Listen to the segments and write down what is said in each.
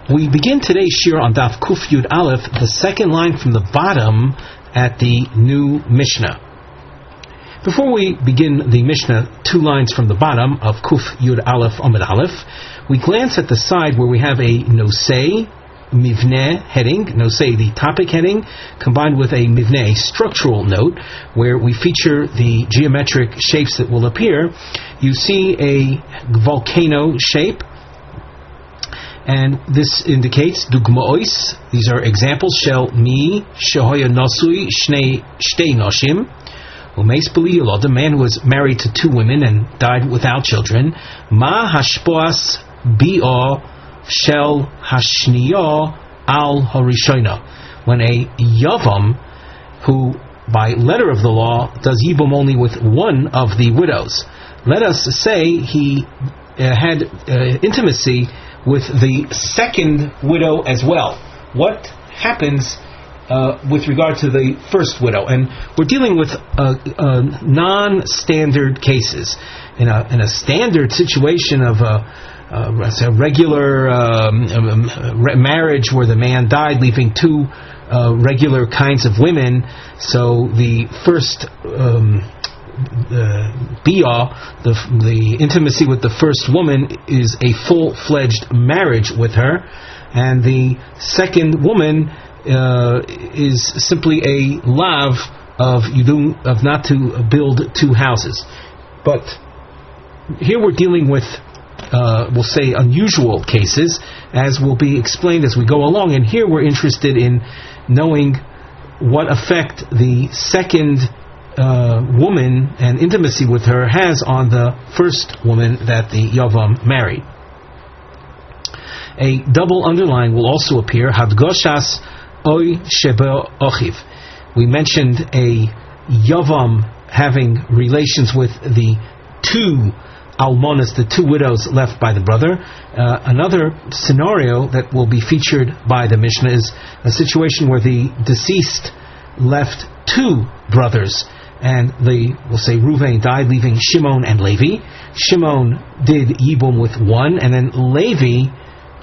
We begin today's shiur on Daf Kuf Yud Aleph, the second line from the bottom at the new Mishnah. Before we begin the Mishnah, 2 lines from the bottom of Kuf Yud Aleph Amud Aleph, we glance at the side where we have a nosei mivneh heading, nosei the topic heading, combined with a mivneh, a structural note, where we feature the geometric shapes that will appear. You see a volcano shape, and this indicates dugmaois. These are examples. Shel mi shehoya nosui shtei noshim. Umeis b'liyulod, a man who was married to 2 women and died without children. Ma hashpoas bi'o shel hashniyo al harishona. When a yavam, who by letter of the law does yibum only with one of the widows, let us say he had intimacy with the second widow as well. What happens with regard to the first widow? And we're dealing with non-standard cases. In a standard situation of a regular marriage where the man died leaving 2 regular kinds of women, so the first the intimacy with the first woman is a full-fledged marriage with her, and the second woman is simply a lav of not to build 2 houses. But here we're dealing with we'll say unusual cases, as will be explained as we go along, and here we're interested in knowing what effect the second woman and intimacy with her has on the first woman that the Yavam married. A double underline will also appear, Hadgoshas Oy Sheba Ochiv. We mentioned a Yavam having relations with the 2 almonas, the 2 widows left by the brother. Another scenario that will be featured by the Mishnah is a situation where the deceased left 2 brothers, and we'll say Reuven died leaving Shimon and Levi. Shimon did yibum with 1, and then Levi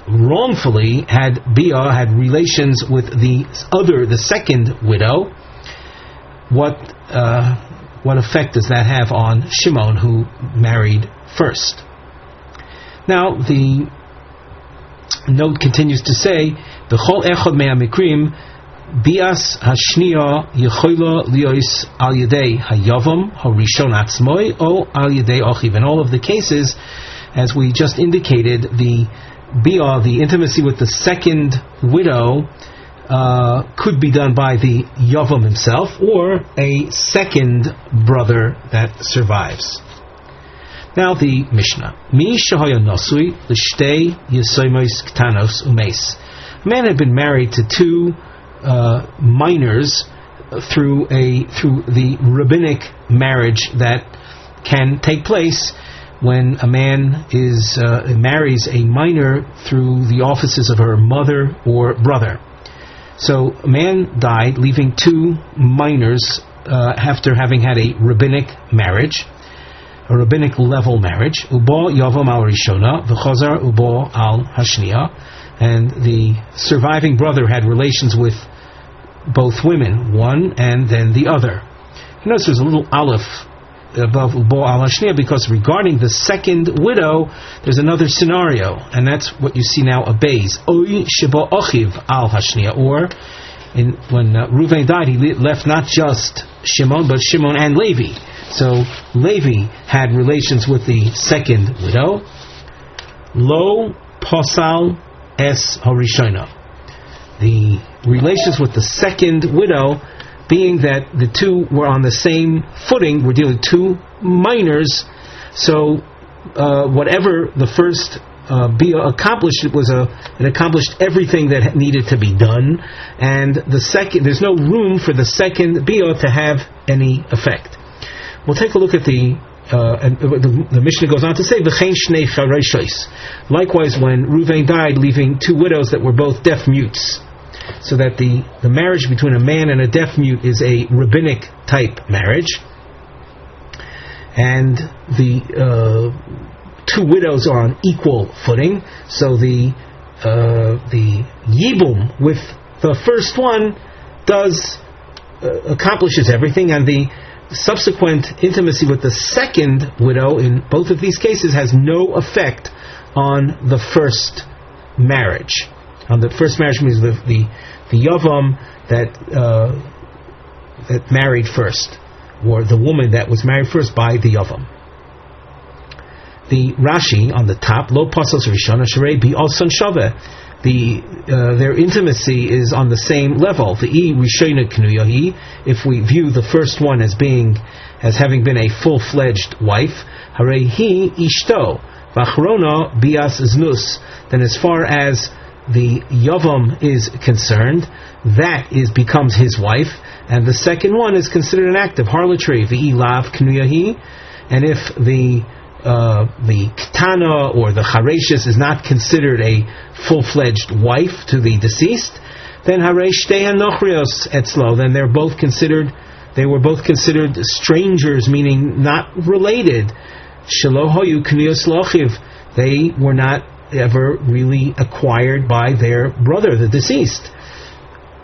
wrongfully had relations with the second widow. What effect does that have on Shimon, who married first? Now the note continues to say, B'chol echad me'amikrim bias hashniya yechola liyos al yedei hayavam harishon atzmoi o al yedei achiv. In all of the cases, as we just indicated, the intimacy with the second widow could be done by the yavam himself or a second brother that survives. Now the Mishnah. Mi shehoya nosui l'shtei yesoimos ktanos umeis. A man had been married to 2 minors through the rabbinic marriage that can take place when a man marries a minor through the offices of her mother or brother. So a man died leaving 2 minors after having had a rabbinic marriage, a rabbinic level marriage. Ubo yavam al rishona v'chazar ubo al hashniya, and the surviving brother had relations with both women, one and then the other. You notice there's a little aleph above ubo al hashniya, because regarding the second widow there's another scenario, and that's what you see now, a beis oy sheba ochiv al hashniya, or when Reuven died, he left not just Shimon but Shimon and Levi. So Levi had relations with the second widow. Lo posal es harishona. The relations with the second widow, being that the 2 were on the same footing, we're dealing with 2 minors, so whatever the first Bia accomplished, it accomplished everything that needed to be done, and the second, there's no room for the second Bia to have any effect. We'll take a look at the Mishnah goes on to say, V'chein shnei chareishos. Likewise, when Reuven died, leaving 2 widows that were both deaf mutes, so that the marriage between a man and a deaf mute is a rabbinic type marriage, and the 2 widows are on equal footing, so the yibum with the first one accomplishes everything, and the subsequent intimacy with the second widow in both of these cases has no effect on the first marriage. On the first marriage means the yavam that married first, or the woman that was married first by the yavam. The Rashi on the top, lo pasas rishona sharei bi alson shave. Their intimacy is on the same level. The rishona knuyahi. If we view the first one as having been a full-fledged wife, harei hi ishto v'achrona bias znus. Then, as far as the yavam is concerned, that becomes his wife, and the second one is considered an act of harlotry. V'ilav knuyahi. And if the Ketana or the Chareshes is not considered a full-fledged wife to the deceased, then Haresh Nochrios Etzlo, then they were both considered strangers, meaning not related. Shalohoyu Knios Lochiv, they were not ever really acquired by their brother, the deceased.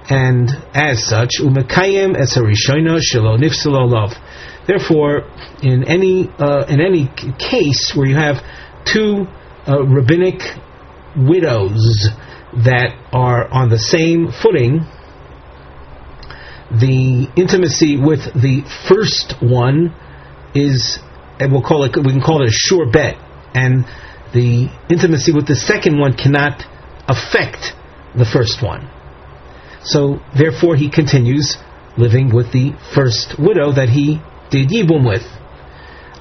And as such, Umekayim Esarishoino Shalo Nifsalo Love. Therefore, in any case where you have two rabbinic widows that are on the same footing, the intimacy with the first one is, we can call it a sure bet, and the intimacy with the second one cannot affect the first one. So, therefore, he continues living with the first widow that he did yibum with.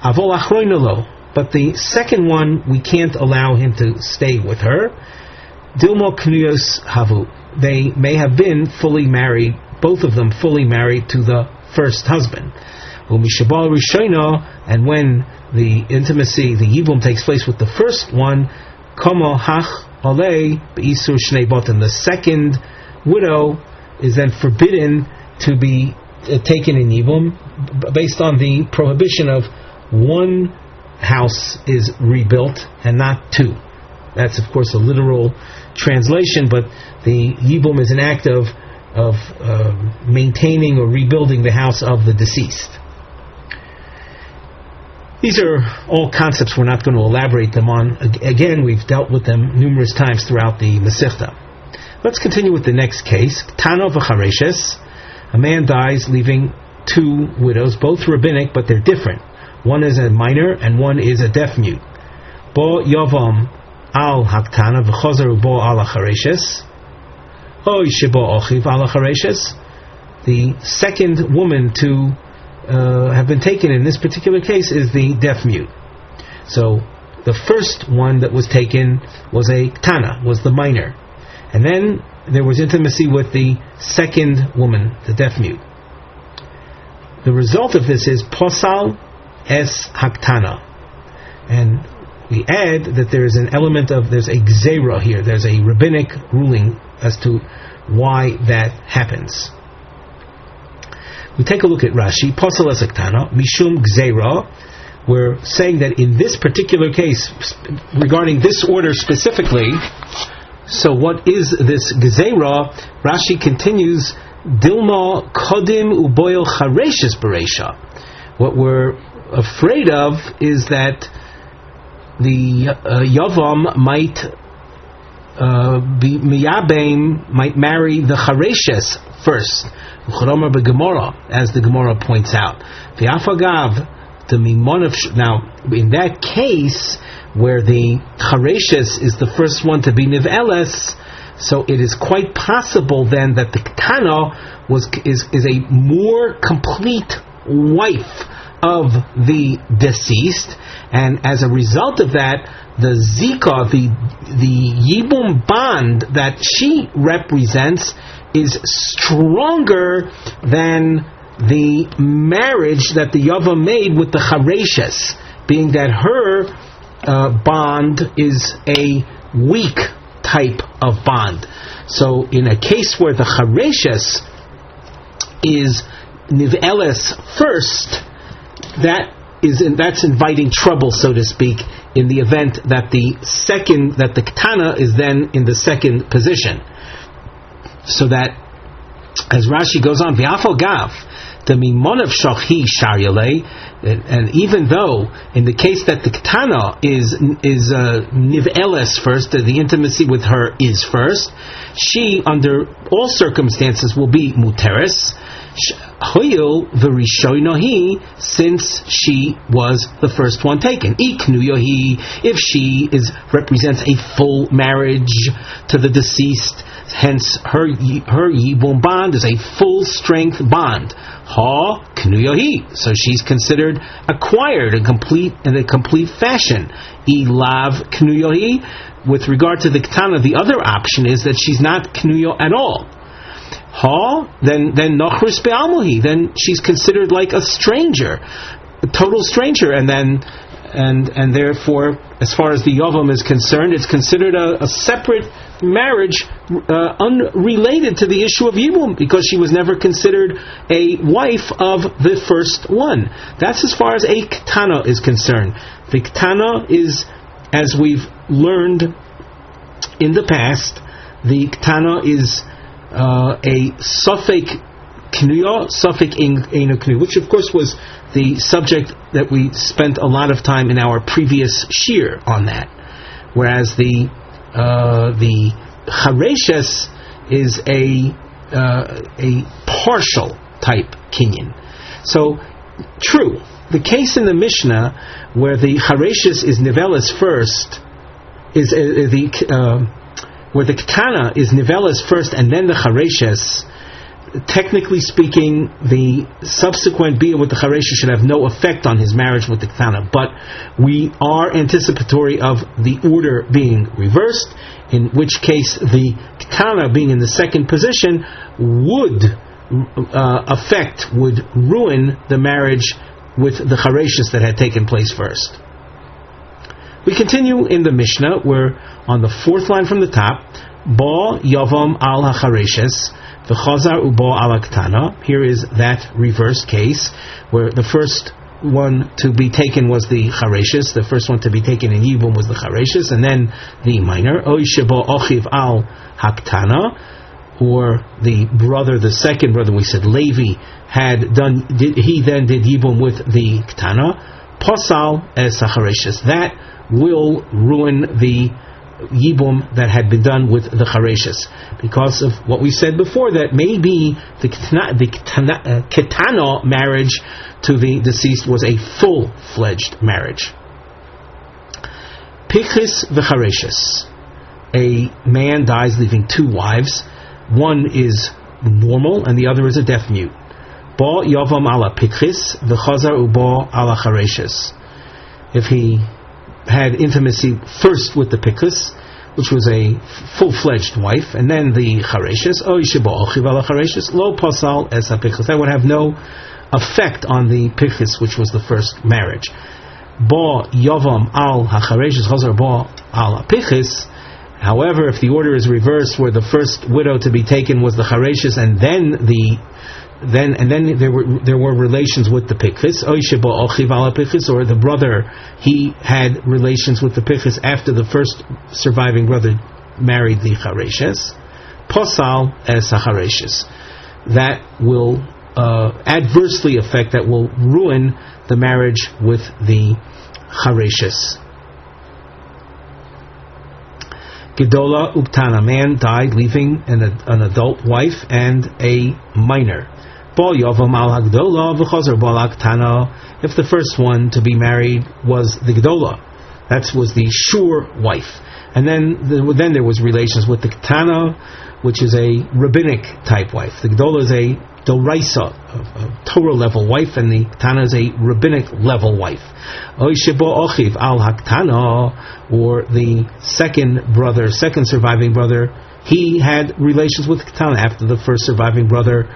Avol achroinolo, but the second one we can't allow him to stay with her. Dilmo knios havu, they may have been fully married, both of them fully married to the first husband. Umishabal rishoino, and when the intimacy, the yibum takes place with the first one, komo hach olei beisur shnei botan, the second widow is then forbidden to be taken in yibum, based on the prohibition of one house is rebuilt and not two. That's, of course, a literal translation, but the yibum is an act of maintaining or rebuilding the house of the deceased. These are all concepts we're not going to elaborate them on. Again, we've dealt with them numerous times throughout the Masechta. Let's continue with the next case. Tano v'chareshes. A man dies leaving two widows, both rabbinic, but they're different. One is a minor and one is a deaf mute. Bo yavam al haktana v'chozer bo al hachareshes. Oy shebo ochiv al hachareshes. The second woman to have been taken in this particular case is the deaf mute. So the first one that was taken was a ktana, was the minor. And then there was intimacy with the second woman, the deaf mute. The result of this is posal es haktana. And we add that there is an element there's a gzeira here, there's a rabbinic ruling as to why that happens. We take a look at Rashi, posal es haktana, mishum gzeira. We're saying that in this particular case, regarding this order specifically, so what is this gezeira? Rashi continues, Dilma kodim uboil chareshes bereisha. What we're afraid of is that the yavam might be miyabeim, might marry the chareshes first. Gemara, as the Gemara points out. V'afagav the mimon. Now, in that case, where the chareshes is the first one to be niv'eles, so it is quite possible then that the ketana is a more complete wife of the deceased, and as a result of that, the zika, the yibum bond that she represents, is stronger than the marriage that the Yava made with the chareshes, being that her bond is a weak type of bond. So in a case where the chareshes is niv'eles first, that's inviting trouble, so to speak, in the event that the Ketana is then in the second position. So that, as Rashi goes on, V'afal gav, the mimonav shochi sharyale, and even though in the case that the Ketana is niv'eles first, the intimacy with her is first, she under all circumstances will be muteres, hoyil v'rishoynohi, since she was the first one taken. Iknuyohi, if she represents a full marriage to the deceased, hence her yibum bond is a full strength bond. Ha knuyohi, so she's considered acquired in a complete fashion. Ilav knuyohi, with regard to the Ketana, the other option is that she's not knuyo at all. Ha, then nochrus be'almuhi, then she's considered like a stranger, a total stranger, and therefore, as far as the Yavam is concerned, it's considered a separate marriage, unrelated to the issue of Yibum, because she was never considered a wife of the first one. That's as far as a Ketana is concerned. The Ketana is, as we've learned in the past, the Ketana is a Safek Knuya, Safek Eino Knuya, which of course was the subject that we spent a lot of time in our previous shiur on that. Whereas the Chareshes is a partial type kinyan. So, true, the case in the Mishnah where the Chareshes is nivelis first, where the Ketana is nivelis first and then the Chareshes, technically speaking, the subsequent bia with the Chareshes should have no effect on his marriage with the Ketana, but we are anticipatory of the order being reversed, in which case the Ketana being in the second position would ruin the marriage with the Chareshes that had taken place first. We continue in the Mishnah. We're on the fourth line from the top. Ba yavam al hachareshes v'chazar ubo al ketana. Here is that reverse case where the first one to be taken was the chareshes. The first one to be taken in Yibum was the chareshes, and then the minor. Oy shebo ochiv al haktana, or the second brother. We said Levi he then did Yibum with the ketana. Posal es hachareshes. That will ruin the Yibum that had been done with the Chareshes, because of what we said before, that maybe the Ketana marriage to the deceased was a full-fledged marriage. Pichis v'Chareshes. A man dies leaving two wives. One is normal and the other is a deaf mute. Ba yavam ala pichis v'chazar uba ala Chareshes. If he had intimacy first with the Piklis, which was a full-fledged wife, and then the Chareshes, lo pasal es ha-Piklis, that would have no effect on the Piklis, which was the first marriage. Ba yavam al ha-Chareshes, chazar ba al ha-Piklis. However, if the order is reversed, where the first widow to be taken was the Chareshes, and then there were relations with the Piklis, or the brother, he had relations with the Piklis after the first surviving brother married the Chareshes. Posal es ha-Chareshes. That will adversely affect, that will ruin the marriage with the Chareshes. Gedola Uktana, man died leaving an adult wife and a minor. If the first one to be married was the Gedola, that was the shiur wife, and then there was relations with the Ketana, which is a rabbinic type wife. The Gedola is a doraisa, a Torah level wife, and the Ketana is a rabbinic level wife. Or the second surviving brother, he had relations with the Ketana after the first surviving brother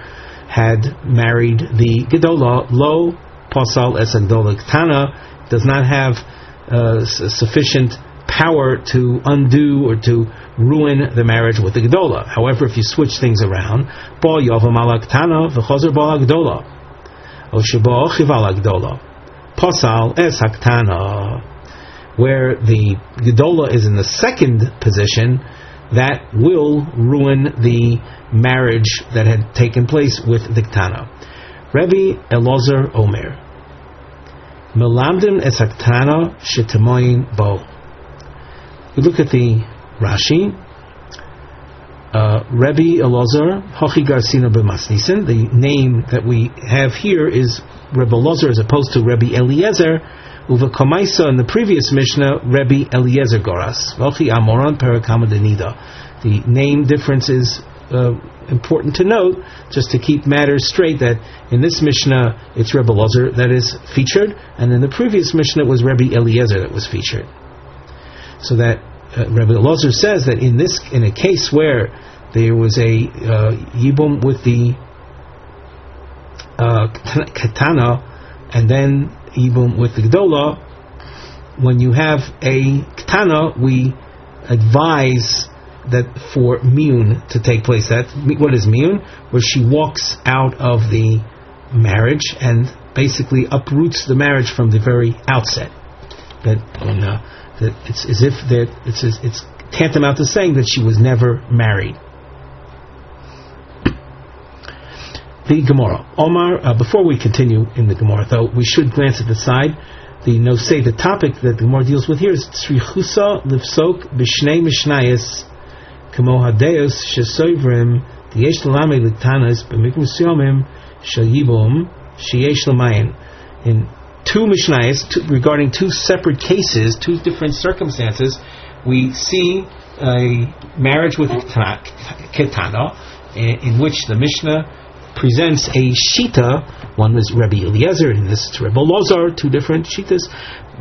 had married the Gedola. Lo pasal es Gedola. Ketana does not have sufficient power to undo or to ruin the marriage with the Gedola. However, if you switch things around, ba yavam ala Ketana v'chazar ba ala Gedola, o sheba ochiv ala Gedola, pasal es Ketana. where the Gedola is in the second position, that will ruin the marriage that had taken place with the Ktana. Rabbi Ozer Omer, Melamdim es Ktana shetemoyin bo. We look at the Rashi. Rabbi Ozer Hochi Garsina b'Masnisen. The name that we have here is Rabbi Ozer as opposed to Rabbi Eliezer. Uva Kamaisa in the previous Mishnah, Rabbi Eliezer Goras. Hochi Amoran Perakama Denida. The name difference is important to note, just to keep matters straight, that in this Mishnah it's Rabbi Ozer that is featured, and in the previous Mishnah it was Rabbi Eliezer that was featured. So that Rabbi Ozer says that in a case where there was a yibum with the katana and then yibum with the gdola, when you have a katana, we advise that for miyun to take place. That what is miyun? Where she walks out of the marriage and basically uproots the marriage from the very outset. That it's as if it's tantamount to saying that she was never married. The Gemara. Omar, before we continue in the Gemara, though, we should glance at the side. The topic that the Gemara deals with here is Tzrichusa Livsok B'Shnei Mishnayos Kamo Hadeus Shesoivrim D'Yesh L'Lamei L'Tanas B'Mikra Mesuyamim Shel Yibum Sheyesh L'Mayin. In two Mishnayos, regarding two separate cases, two different circumstances, we see a marriage with Ketana, in which the Mishnah presents a Shita. One was Rabbi Eliezer, and this is Rabbi Ozer, two different Shitas,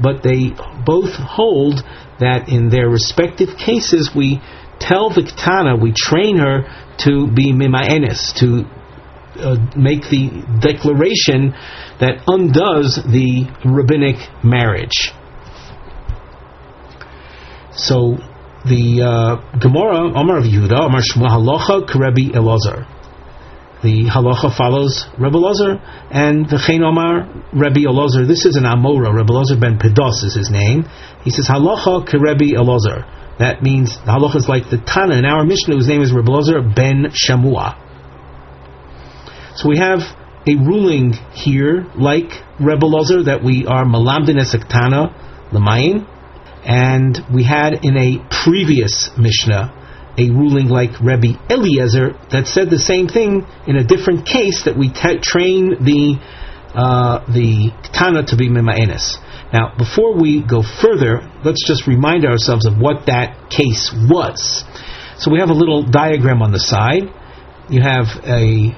but they both hold that in their respective cases we tell the Ketana, we train her to be Mimaenis, to make the declaration that undoes the rabbinic marriage. So the Gemara, Amar of Yehuda, Amar Shmuel Halacha K'Rebbi Elazar. The halacha follows Rebbe Ozer, and the Chen Omar Rebbe Ozer. This is an Amora. Rebbe Ozer ben Pedos is his name. He says halacha K'Rebbe Ozer. That means the halacha is like the Tana in our Mishnah, whose name is Rebbe Ozer ben Shamua. So we have a ruling here like Rebbe Ozer that we are malamdin esek Tana l'mayin, and we had in a previous Mishnah a ruling like Rabbi Eliezer that said the same thing in a different case, that we train the Tana to be Mima'enes. Now, before we go further, let's just remind ourselves of what that case was. So we have a little diagram on the side. You have a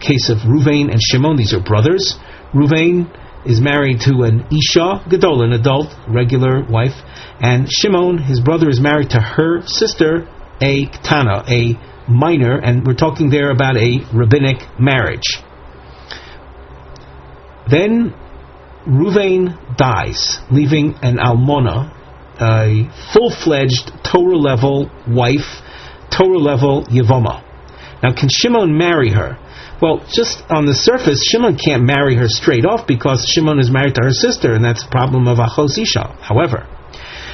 case of Ruvain and Shimon. These are brothers. Ruvain is married to an Isha Gadol, an adult, regular wife, and Shimon, his brother, is married to her sister, a Ktana, a minor, and we're talking there about a rabbinic marriage. Then Ruvain dies, leaving an almona, a full-fledged Torah-level wife, Torah-level Yevama. Now, can Shimon marry her? Well, just on the surface, Shimon can't marry her straight off because Shimon is married to her sister, and that's a problem of Achos Isha. However,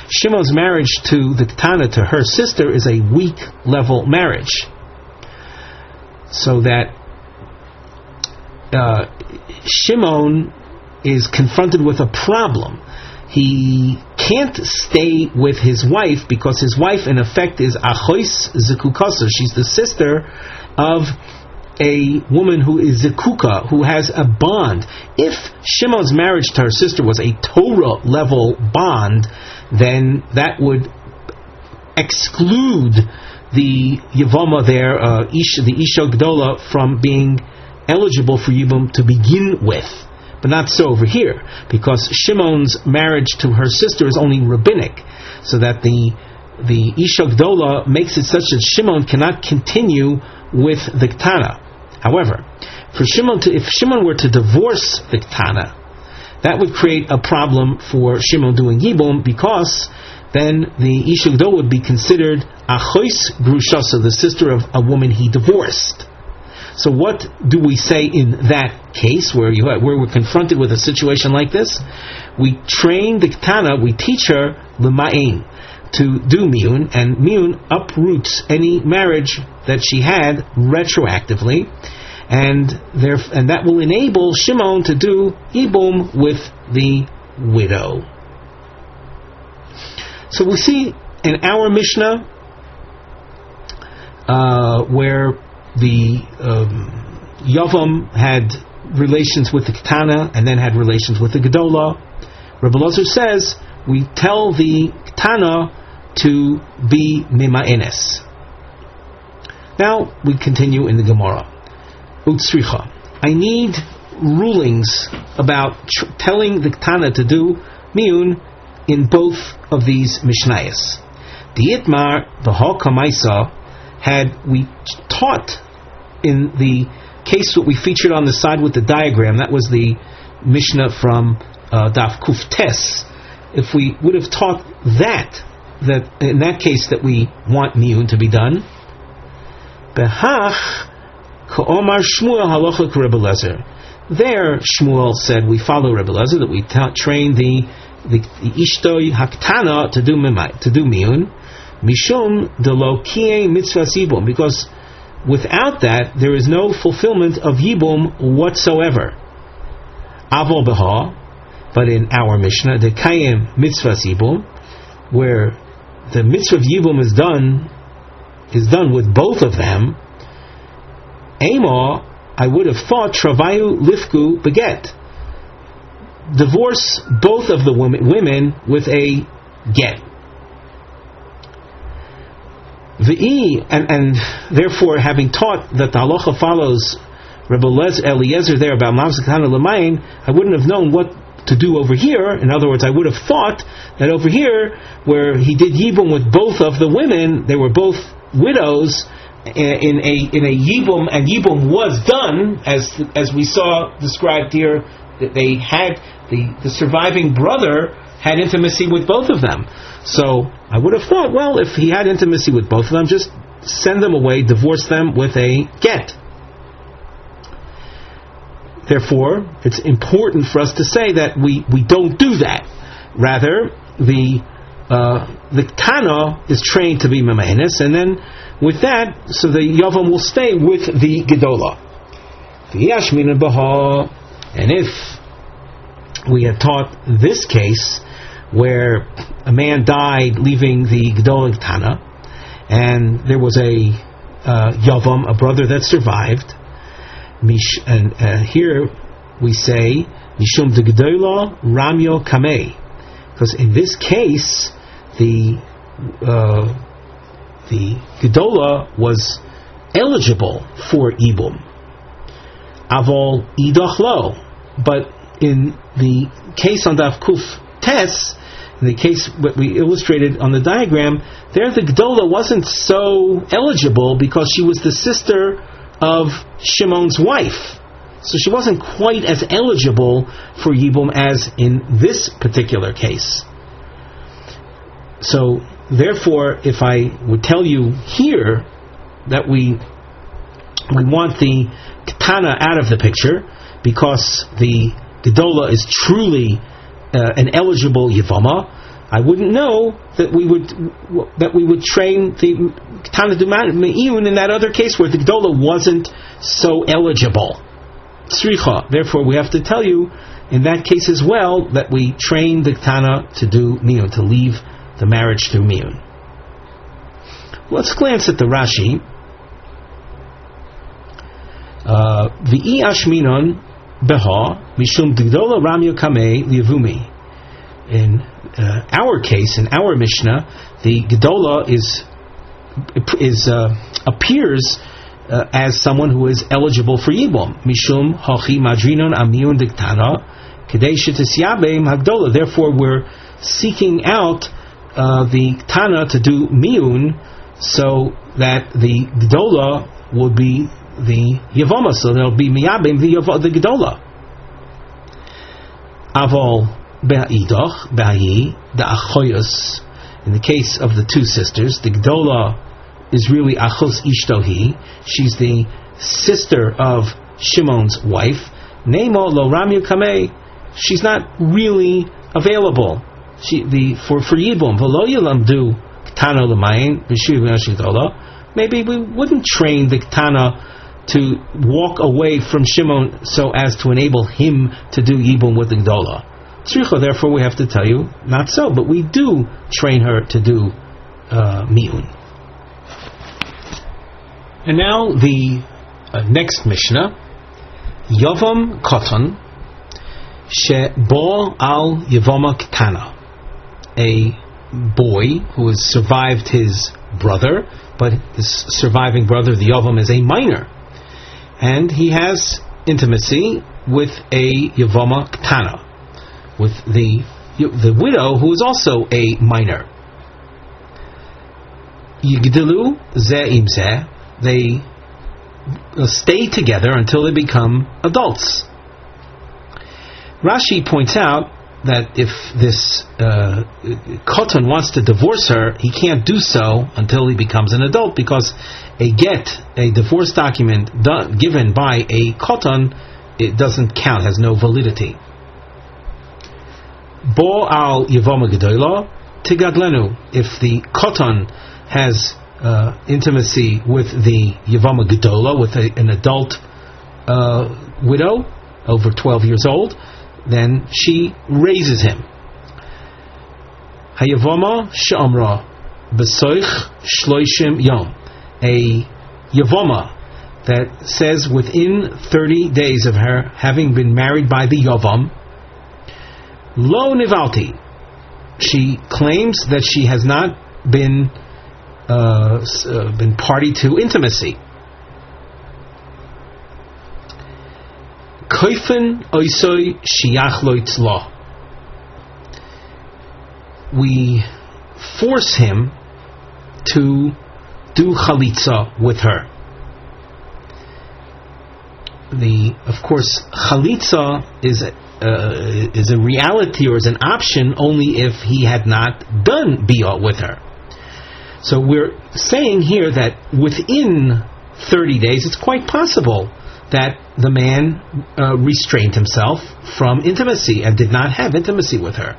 Shimon's marriage to the Ketana, to her sister, is a weak level marriage. So that Shimon is confronted with a problem. He can't stay with his wife because his wife, in effect, is Achois Zekukasa. She's the sister of a woman who is Zekuka, who has a bond. If Shimon's marriage to her sister was a Torah level bond, then that would exclude the Yevama there, the Isha Gdola, from being eligible for Yibum to begin with. But not so over here, because Shimon's marriage to her sister is only rabbinic, so that the Isha Gdola makes it such that Shimon cannot continue with the Ktana. However, if Shimon were to divorce the Ktana, that would create a problem for Shimon doing Yibum, because then the Isha Gdola would be considered Achois Grushasa, the sister of a woman he divorced. So what do we say in that case where we're confronted with a situation like this? We train the Ketana, we teach her l'ma'in, to do miyun, and miyun uproots any marriage that she had retroactively, and that will enable Shimon to do ibum with the widow. So we see in our Mishnah where the Yavam had relations with the Ketana and then had relations with the Gedola. Rabbi Ozer says we tell the Ketana to be mima'enes. Now we continue in the Gemara. Utsricha. I need rulings about telling the Ketana to do miyun in both of these Mishnayos. The Itmar, the Ha'kamaisa, had we taught in the case that we featured on the side with the diagram, that was the Mishnah from Daf Kuf Tes. If we would have taught that in that case that we want miyun to be done, Behach Ka'omar Shmuel Halachak Rebbe Lezer. There, Shmuel said we follow Rebbe Lezer, that we train the Ishtoi Haktana to do miyun, Mishum Delokie Mitzvah Yibum, because without that there is no fulfillment of Yibum whatsoever. Avol Beha, but in our Mishnah, the Kayim Mitzvah Yibum, where the Mitzvah of Yibum is done with both of them, Ema, I would have thought Travayu Lifku Beget, divorce both of the women with a get. And therefore, having taught that the halacha follows Rebbe Eliezer there about Mamzakana Lamayin, I wouldn't have known what to do over here. In other words, I would have thought that over here, where he did Yibum with both of the women, they were both widows in a Yibum, and Yibum was done, as we saw described here, that they had the surviving brother had intimacy with both of them. So I would have thought, well, if he had intimacy with both of them, just send them away, divorce them with a get. Therefore, it's important for us to say that we don't do that. Rather, the Tana is trained to be Memahenes, and then with that, so the Yavam will stay with the Gedola. And if we had taught this case where a man died leaving the Gedola Tana, and there was a Yavam, a brother that survived, and here we say Mishum de Gedola Ramyo Kamei, because in this case the Gedola was eligible for Ibum. Avol Idach Lo, but in the case on Daf Kuf Tes, in the case that we illustrated on the diagram, there the Gedola wasn't so eligible because she was the sister of Shimon's wife. So she wasn't quite as eligible for Yibum as in this particular case. So, therefore, if I would tell you here that we want the Ketana out of the picture because the Gedola is truly an eligible Yevama, I wouldn't know that we would train the Ketana Duman in that other case where the Gedola wasn't so eligible. Sricha. Therefore, we have to tell you in that case as well that we train the Ketana to do miyun, to leave the marriage through miyun. Let's glance at the Rashi. V'i ashminon beha mishum Gedola ramyo kamei liavumi. In our case, in our Mishnah, the Gedola appears as someone who is eligible for Yibum. Mishum hachi madrinon amiyun diktana kedei shetisyabeim hagdola. Therefore, we're seeking out the Tana to do miyun so that the Gedola would be the Yevamos, so there'll be miyabim the Gedola. Avol be'idach be'ayi the achoyos. In the case of the two sisters, the Gedola is really achos ishtohi. She's the sister of Shimon's wife. Nemo lo ramyu kamei. She's not really available. For yibum v'lo yilamdu ketana l'mayin v'shiv v'ashidolo. Maybe we wouldn't train the ketana to walk away from Shimon so as to enable him to do yibum with the gdola. Tzricha, therefore, we have to tell you not so, but we do train her to do mi'un. And now the next Mishnah, Yavam Koton Shebo al Yevama Ketana, a boy who has survived his brother, but this surviving brother, the Yavam, is a minor, and he has intimacy with a Yevama Ketana, with the widow who is also a minor. Yigdilu ze im ze, they stay together until they become adults. Rashi points out that if this Koton wants to divorce her, he can't do so until he becomes an adult, because a get, a divorce document given by a Koton, it doesn't count, has no validity. Bo al Yevama Gedola Tigadlenu. If the Koton has intimacy with the Yevama Gedola, with an adult widow over 12 years old, then she raises him. Hayavama she'amra b'soich shloishim yom. A Yevama that says within 30 days of her having been married by the Yavam, lo nivalti, she claims that she has not been party to intimacy. Koifen oisoi shiach lo itzla. We force him to do chalitza with her. Of course, chalitza is a reality, or is an option only if he had not done bia with her. So we're saying here that within 30 days, it's quite possible that the man restrained himself from intimacy and did not have intimacy with her.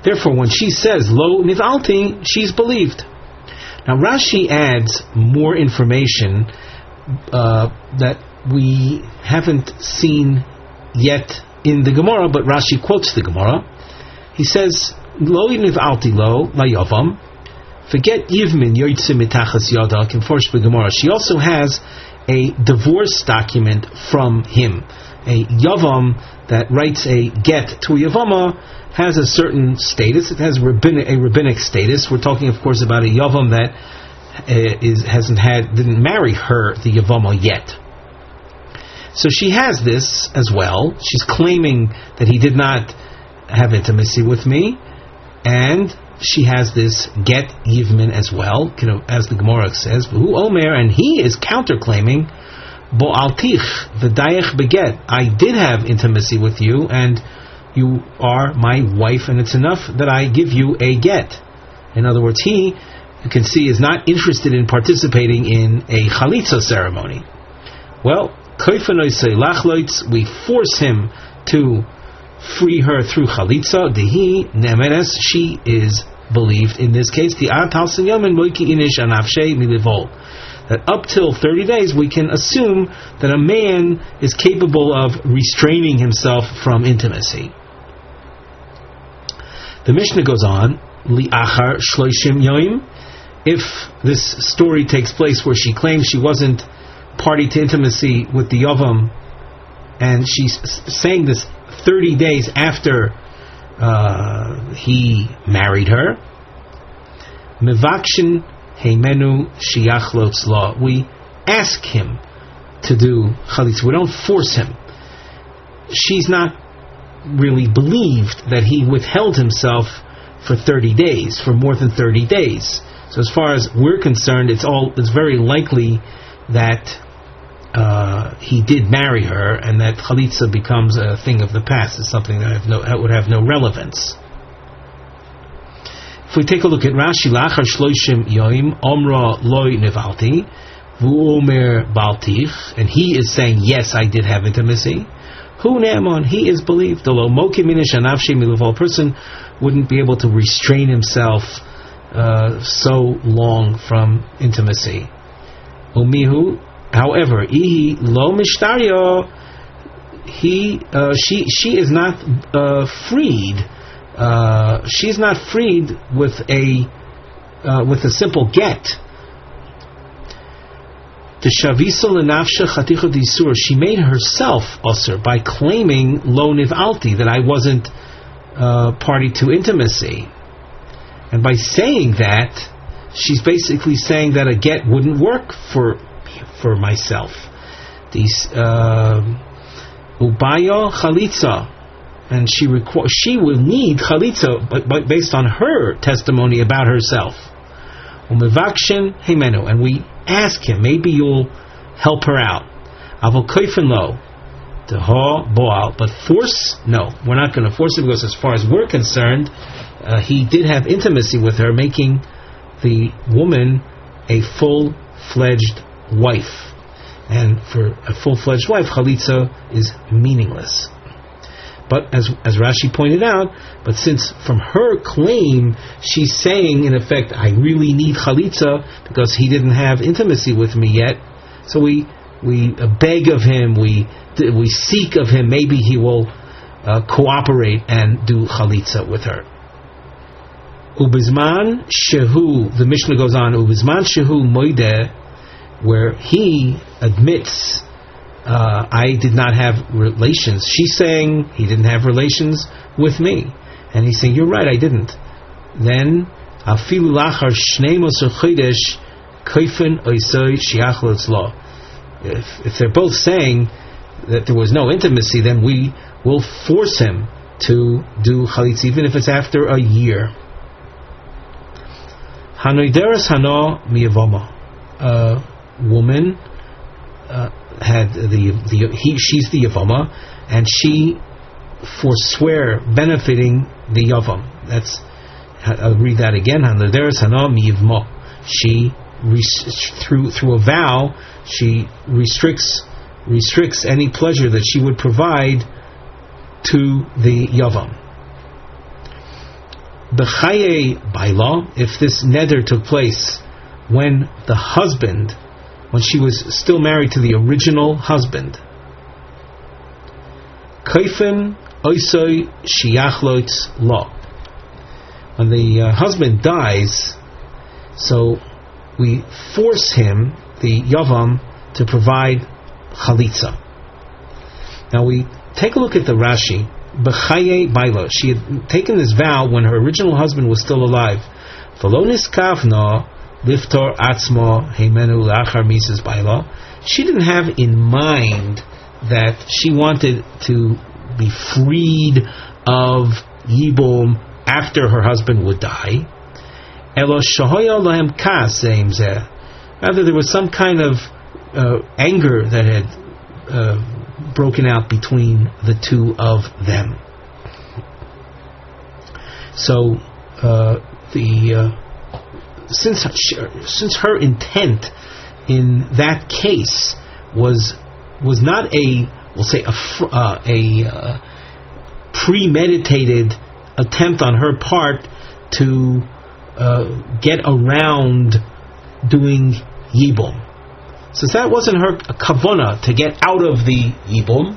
Therefore, when she says lo nivalti, she's believed. Now Rashi adds more information that we haven't seen yet in the Gemara, but Rashi quotes the Gemara. He says lo nivalti lo la yavam. Forget Yivmin yoytze mitachas yada. Conforced by Gemara, she also has a divorce document from him. A Yavam that writes a get to a Yavama has a certain status. It has a rabbinic status. We're talking, of course, about a Yavam that didn't marry her, the Yavama, yet. So she has this as well. She's claiming that he did not have intimacy with me, and she has this get Yivmin as well, as the Gemara says, V'hu Omer, and he is counterclaiming, Bo altich v'dayech beget. I did have intimacy with you, and you are my wife, and it's enough that I give you a get. In other words, he, you can see, is not interested in participating in a chalitza ceremony. Well, we force him to free her through chalitza. Dehi nemeres, she is believed in this case. That up till 30 days we can assume that a man is capable of restraining himself from intimacy. The Mishnah goes on, li'achar shloishim yoim. If this story takes place where she claims she wasn't party to intimacy with the Yavam, and she's saying this 30 days after he married her, mevakshin heimenu shiach lo tzla. We ask him to do chalitza. We don't force him. She's not really believed that he withheld himself for 30 days, for more than 30 days. So as far as we're concerned, it's very likely that he did marry her, and that chalitza becomes a thing of the past. It's something that would have no relevance. If we take a look at Rashi, Lachar Shloshim Yoim Omra Loi Nevalti Vuomer Baltich, and he is saying, yes, I did have intimacy. Hu Ne'amon, he is believed. Although Moki Minish Anavshi Miluval, person wouldn't be able to restrain himself so long from intimacy. Umihu, however, Ihi Lo Mishtario, she is not freed. She's not freed with a simple get. The Shavisa Lenafsha Chaticha Disur, she made herself Ozer by claiming Lo Nivalti, that I wasn't party to intimacy. And by saying that, she's basically saying that a get wouldn't work for myself. These Ubaya Chalitza, and she will need Chalitza, but based on her testimony about herself. Umevakshin Himenu, and we ask him, maybe you'll help her out. Avol Koifen Lo, Teha Boal, but force? No, we're not going to force him, because as far as we're concerned, he did have intimacy with her, making the woman a full-fledged wife. And for a full-fledged wife, Chalitza is meaningless. But as Rashi pointed out, but since from her claim she's saying in effect, I really need Chalitza because he didn't have intimacy with me yet, so we beg of him, we seek of him, maybe he will cooperate and do Chalitza with her. Ubizman shehu, the Mishnah goes on, Ubizman shehu moideh, where he admits, I did not have relations. She's saying he didn't have relations with me, and he's saying, you're right, I didn't. Then afilu lachar shnei mosar chodesh koifen oisoi shiach letzlo. If they're both saying that there was no intimacy, then we will force him to do chalitz, even if it's after a year. Hanoideres hano miyavoma. Woman had she's the Yevama, and she forswear benefiting the Yavam. I'll read that again. She through a vow, she restricts any pleasure that she would provide to the Yavam. B'chaye baila, if this neder took place when she was still married to the original husband. Kaifen oisoi shiachloitz lo. When the husband dies, so we force him, the Yavam, to provide chalitza. Now we take a look at the Rashi. B'chaye baila. She had taken this vow when her original husband was still alive. V'lo niskavna liftor atzmo heimenu lachar misas baila. She didn't have in mind that she wanted to be freed of yibum after her husband would die. Elo shahoya lahem kas zeimzeh. Rather, there was some kind of anger that had broken out between the two of them. So since her intent in that case was not a premeditated attempt on her part to get around doing yibum. Since that wasn't her kavona to get out of the yibum,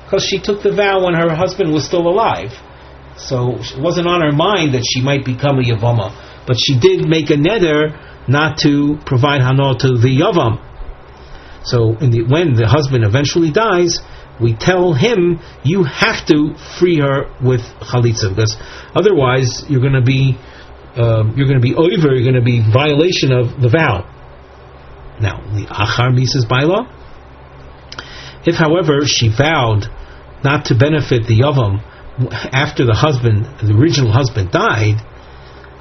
because she took the vow when her husband was still alive. So it wasn't on her mind that she might become a yavama. But she did make a neder not to provide hana to the yavam. So when the husband eventually dies, we tell him, you have to free her with chalitza, because otherwise you're going to be over, you're going to be violation of the vow. Now, the achar misas baila. If, however, she vowed not to benefit the yavam after the original husband died,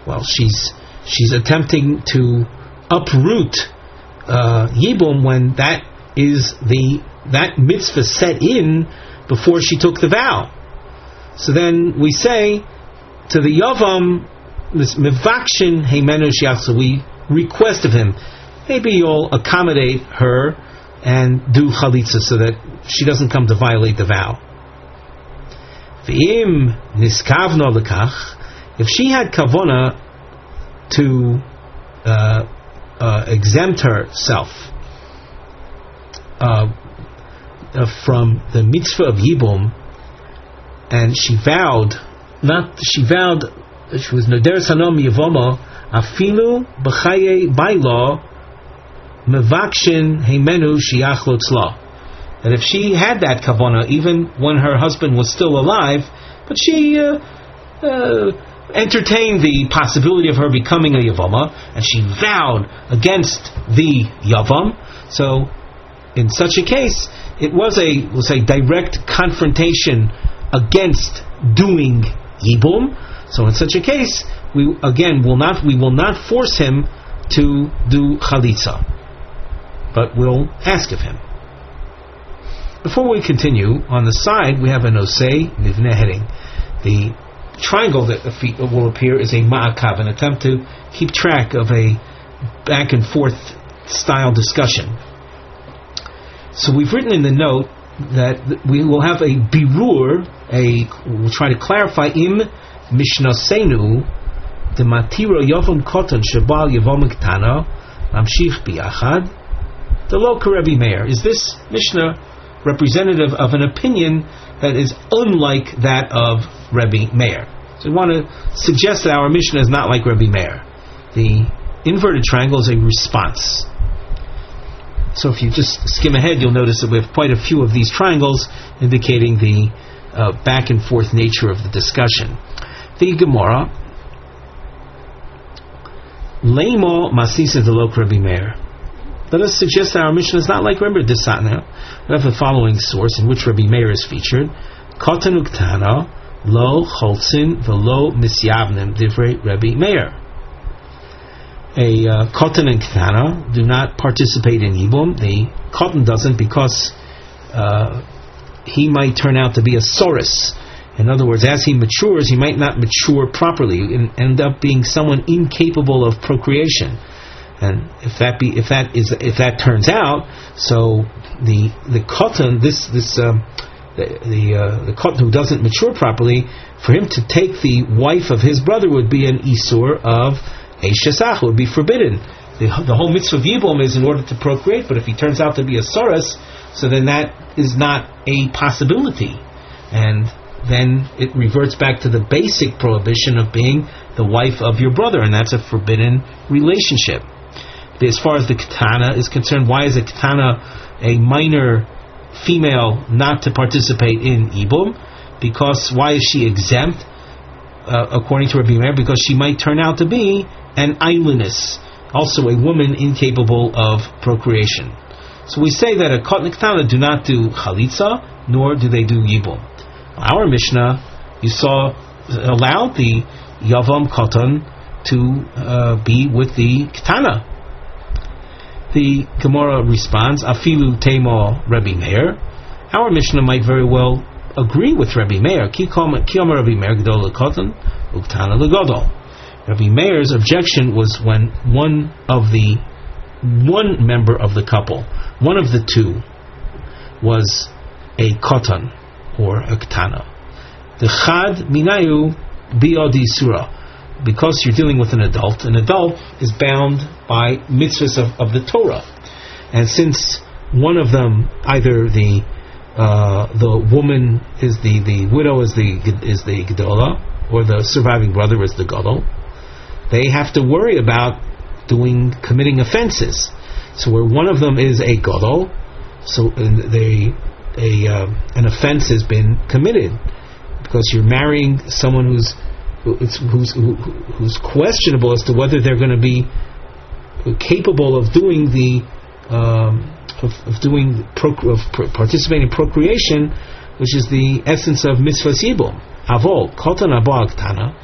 well, she's attempting to uproot yibum when that mitzvah set in before she took the vow. So then we say to the yavam, Mevakshin heimenu shiachzu, we request of him, maybe you'll accommodate her and do chalitza so that she doesn't come to violate the vow. V'im niskavno lekach, if she had kavona to exempt herself from the mitzvah of Yibum, and she was Nederes Hanom Yevamo, afilu b'chaye bailo mevakshin heimenu shiach lo tzla. That if she had that kavana, even when her husband was still alive, but she entertained the possibility of her becoming a Yevama, and she vowed against the Yavam, so in such a case, it was a direct confrontation against doing Yibum. So in such a case, we will not force him to do Chalitza, but we'll ask of him. Before we continue, on the side we have an Osei Nivne heading. The triangle that will appear is a Ma'akav, an attempt to keep track of a back and forth style discussion. So we've written in the note that we will have a birur, we'll try to clarify im mishnasenu the matiro yavam koton shebal yavam ktana amshich biachad the lo Rebbe Meir. Is this Mishnah representative of an opinion that is unlike that of Rebbe Meir? So we want to suggest that our Mishnah is not like Rebbe Meir. The inverted triangle is a response. So if you just skim ahead, you'll notice that we have quite a few of these triangles indicating the back and forth nature of the discussion. The Gemara, Leimo Masisa de lo Rebbe Meir. Let us suggest that our Mishnah is not like Rebbe Desatna. We have the following source in which Rebbe Meir is featured: Kotan uktana lo cholzin velo misyavnim divrei Rebbe Meir. A kotan and ktana do not participate in Yibum. The kotan doesn't because he might turn out to be a sorus. In other words, as he matures, he might not mature properly and end up being someone incapable of procreation. And if that turns out, so the kotan, the kotan who doesn't mature properly, for him to take the wife of his brother would be an isur of Eishesach, would be forbidden. The whole mitzvah of Yibum is in order to procreate, but if he turns out to be a sorus, so then that is not a possibility, and then it reverts back to the basic prohibition of being the wife of your brother, and that's a forbidden relationship. As far as the Ketana is concerned, why is a Ketana, a minor female, not to participate in Yibum? Because why is she exempt? According to Rabbi Meir, because she might turn out to be an islandess, also a woman incapable of procreation. So we say that a Kotan Ketana do not do Chalitza, nor do they do Yibum. Our Mishnah, you saw, allowed the Yavam Kotan to be with the Ketana. The Gemara responds, Afilu Temo Rebbe Meir. Our Mishnah might very well agree with Rebbe Meir. Ki Omer Rebbe Meir Gedol LeKotan Uktana LeGodol. Rebbe Meir's objection was when one member of the couple, one of the two, was a kotan or a ktana. The chad minayu biodi surah. Because you're dealing with an adult is bound by mitzvahs of the Torah, and since one of them, either the woman is the widow is the gedola, or the surviving brother is the gadol, they have to worry about committing offenses. So where one of them is a gadol, so an offense has been committed, because you're marrying someone who's questionable as to whether they're going to be capable of doing participating in procreation, which is the essence of mitzvah yibum. Avol kotan abo aktana.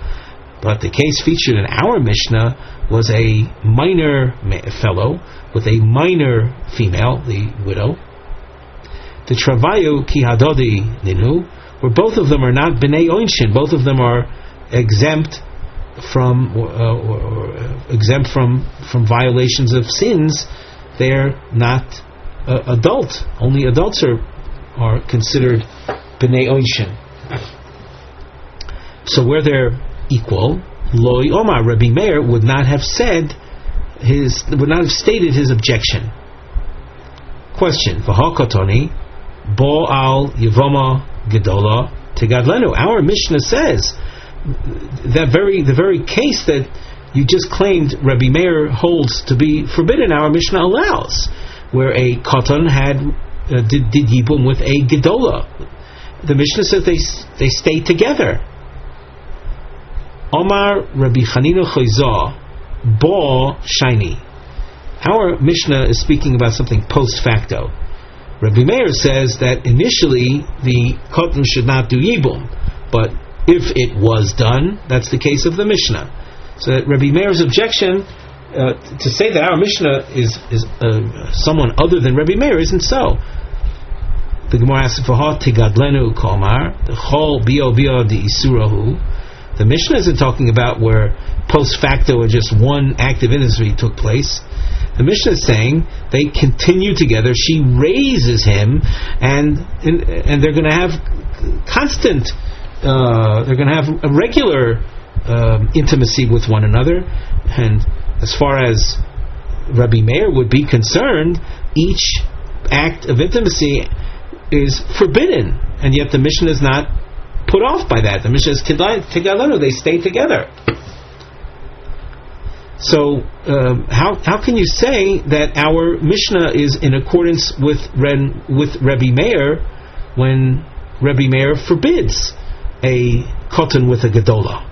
But the case featured in our Mishnah was a minor fellow with a minor female, the widow. The travayu ki hadodi ninu, where both of them are not b'nei oinshin, both of them are exempt from or exempt from violations of sins, they're not adult. Only adults are considered b'nei oishin. So where they're equal, Loi Omar, Rabbi Meir would not have stated his objection. Question: V'hakotoni bo al Yevama gedola tegadlenu. Our Mishnah says that the very case that you just claimed Rabbi Meir holds to be forbidden, our Mishnah allows, where a koton did yibum with a gedola. The Mishnah says they stay together. Omar Rabbi Chanina Choizah Bo Shiny. Our Mishnah is speaking about something post facto. Rabbi Meir says that initially the koton should not do yibum, but if it was done, that's the case of the Mishnah. So that Rabbi Meir's objection to say that our Mishnah is someone other than Rabbi Meir isn't so. The Gemara asks, "V'ha tigadlenu komar the chol bio de isurahu." The Mishnah isn't talking about where post facto or just one act of industry took place. The Mishnah is saying they continue together. She raises him, and they're going to have constant. They're going to have a regular intimacy with one another. And as far as Rabbi Meir would be concerned, each act of intimacy is forbidden, and yet the Mishnah is not put off by that. The Mishnah is tigalenu, they stay together. So how can you say that our Mishnah is in accordance with Rabbi Meir when Rabbi Meir forbids a koton with a gedola?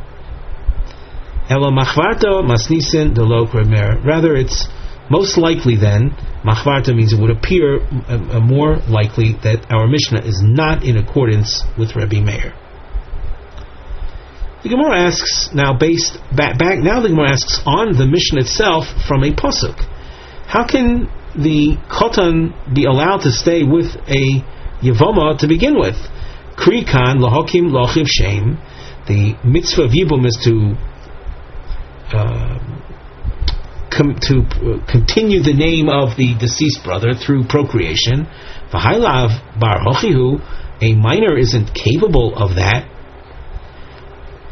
Ela machvarta masnisin delo Meir. Rather, it's most likely then, machvarta means it would appear more likely that our Mishnah is not in accordance with Rabbi Meir. The Gemara asks now, the Gemara asks on the Mishnah itself from a pasuk. How can the koton be allowed to stay with a Yevama to begin with? Krikan lahakim lachiv shem. The mitzvah of yibum is to continue the name of the deceased brother through procreation. V'hailav bar hochihu, a minor isn't capable of that.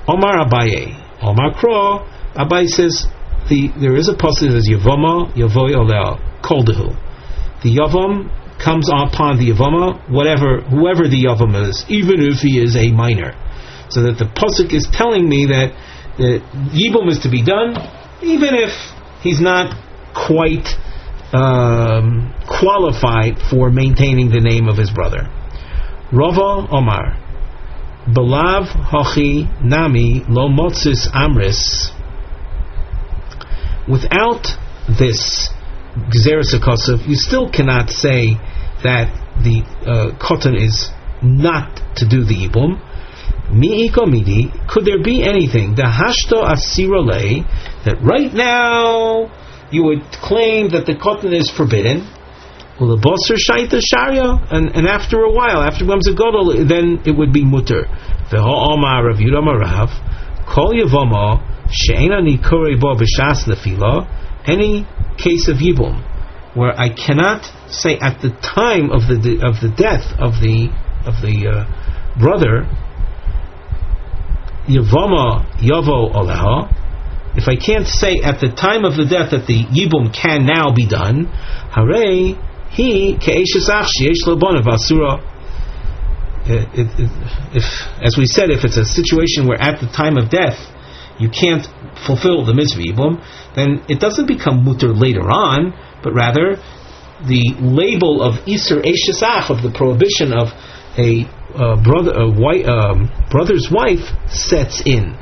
Omar Abaye, Omar Kro, Abaye says there is a pasuk that says Yevama Yavoi Oleh Koldehu. The Yavam comes upon the Yevama, whoever the Yavam is, even if he is a minor. So that the pasuk is telling me that the Yibum is to be done, even if he's not quite qualified for maintaining the name of his brother. Rava Omar Belav Hachi Nami Lo Motzus Amris. Without this Gzeres HaKosov, you still cannot say that the koton is not to do the Yibum. Mi'iko midi, could there be anything, the hashto asirole, that right now you would claim that the koton is forbidden? Well, the bosser shaita sharia, and after a while, after it becomes a gadol, then it would be mutter. Veho Omar Rav Yudam Rav, kol yevama she'ena nikorei bo b'shas nefila, any case of yibum where I cannot say at the time of the death of the brother, Yevama Yavo Oleha, if I can't say at the time of the death that the Yibum can now be done, Hare he Ke'eshesach Sheyesh Lobonav Asura. If, as we said, if it's a situation where at the time of death you can't fulfill the mitzvah Yibum, then it doesn't become mutter later on, but rather the label of Iser Eshesach, of the prohibition of a brother's wife, sets in.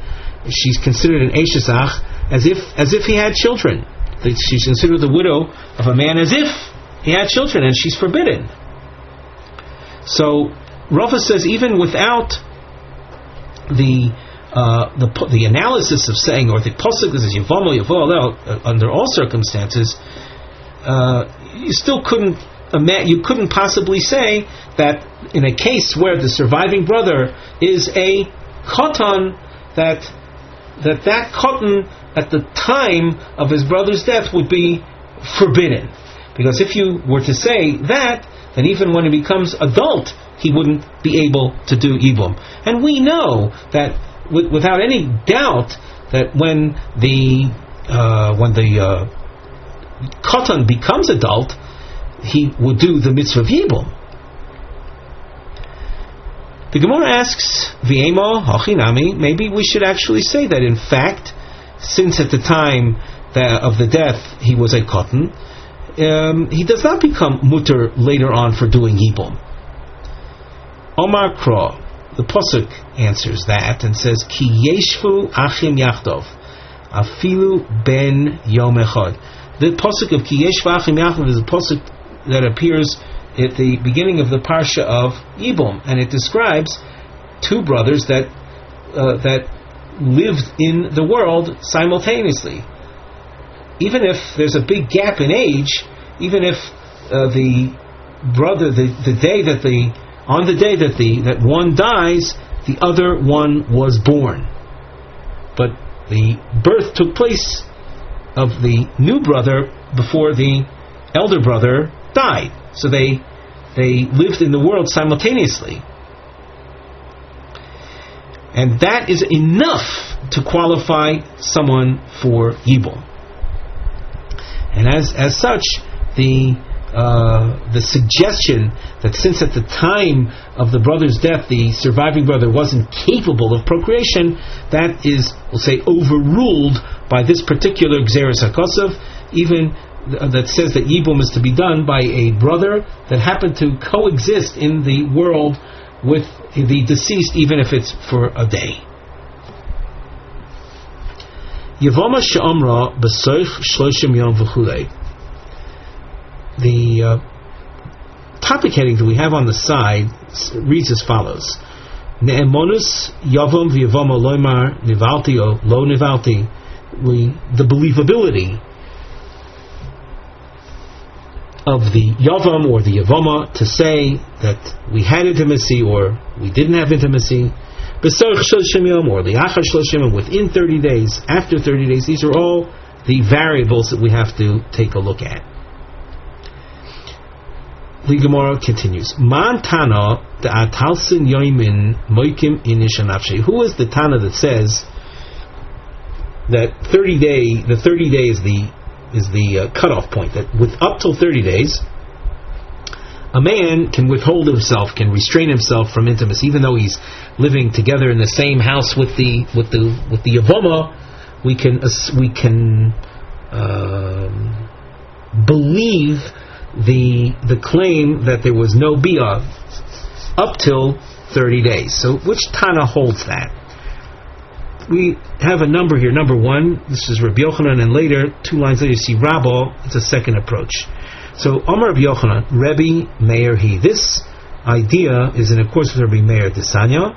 She's considered an Eshesach as if he had children. She's considered the widow of a man as if he had children, and she's forbidden. So Rava says even without the analysis of saying, or the pasuk that says Yevamo Yavo under all circumstances, you still couldn't possibly say that in a case where the surviving brother is a koton, that that cotton at the time of his brother's death would be forbidden. Because if you were to say that, then even when he becomes adult, he wouldn't be able to do Yibum. And we know that without any doubt that when the cotton becomes adult, he would do the mitzvah of Yibum. The Gemara asks, V'emo hachinami, maybe we should actually say that in fact, since at the time of the death he was a cotton, he does not become mutter later on for doing Yibum. Omar Kro, the Pasuk answers that and says, Ki yeshvu achim yachtov, afilu ben yom echad. The Pasuk of Ki yeshvu achim yachtov is a Pasuk that appears at the beginning of the Parsha of Yibum, and it describes two brothers that lived in the world simultaneously. Even if there's a big gap in age, even if the brother, on the day that one dies, the other one was born, but the birth took place of the new brother before the elder brother died. So they lived in the world simultaneously. And that is enough to qualify someone for Yibum. And as such, the suggestion that since at the time of the brother's death the surviving brother wasn't capable of procreation, that is, we'll say, overruled by this particular Gzeres HaKosav, even that says that Yibum is to be done by a brother that happened to coexist in the world with the deceased, even if it's for a day. Yevamos she'amra b'soich shloshim yom v'chulei. The topic heading that we have on the side reads as follows: Ne'emonus yavom v'yavoma loymar nivalti o lo nivalti. The believability of the Yavam or the Yevama to say that we had intimacy or we didn't have intimacy, B'sorch Shloshim Yom or Liachar Shloshim Yom, within 30 days, after 30 days. These are all the variables that we have to take a look at. The Gemara continues. Man Tana da'atalsin yoimin moikim inish anafshe. Who is the Tana that says that the 30 day is the cutoff point, that with up till 30 days a man can withhold himself, can restrain himself from intimacy, even though he's living together in the same house with the Yevama. We can believe the claim that there was no biyah up till 30 days. So which Tana holds that? We have a number here. Number one, this is Rabbi Yochanan, and later, 2 lines later, you see Rabba. It's a second approach. So, Amar Rabbi Yochanan, Rebbe Meir he. This idea is in accordance with Rabbi Meir Desanya.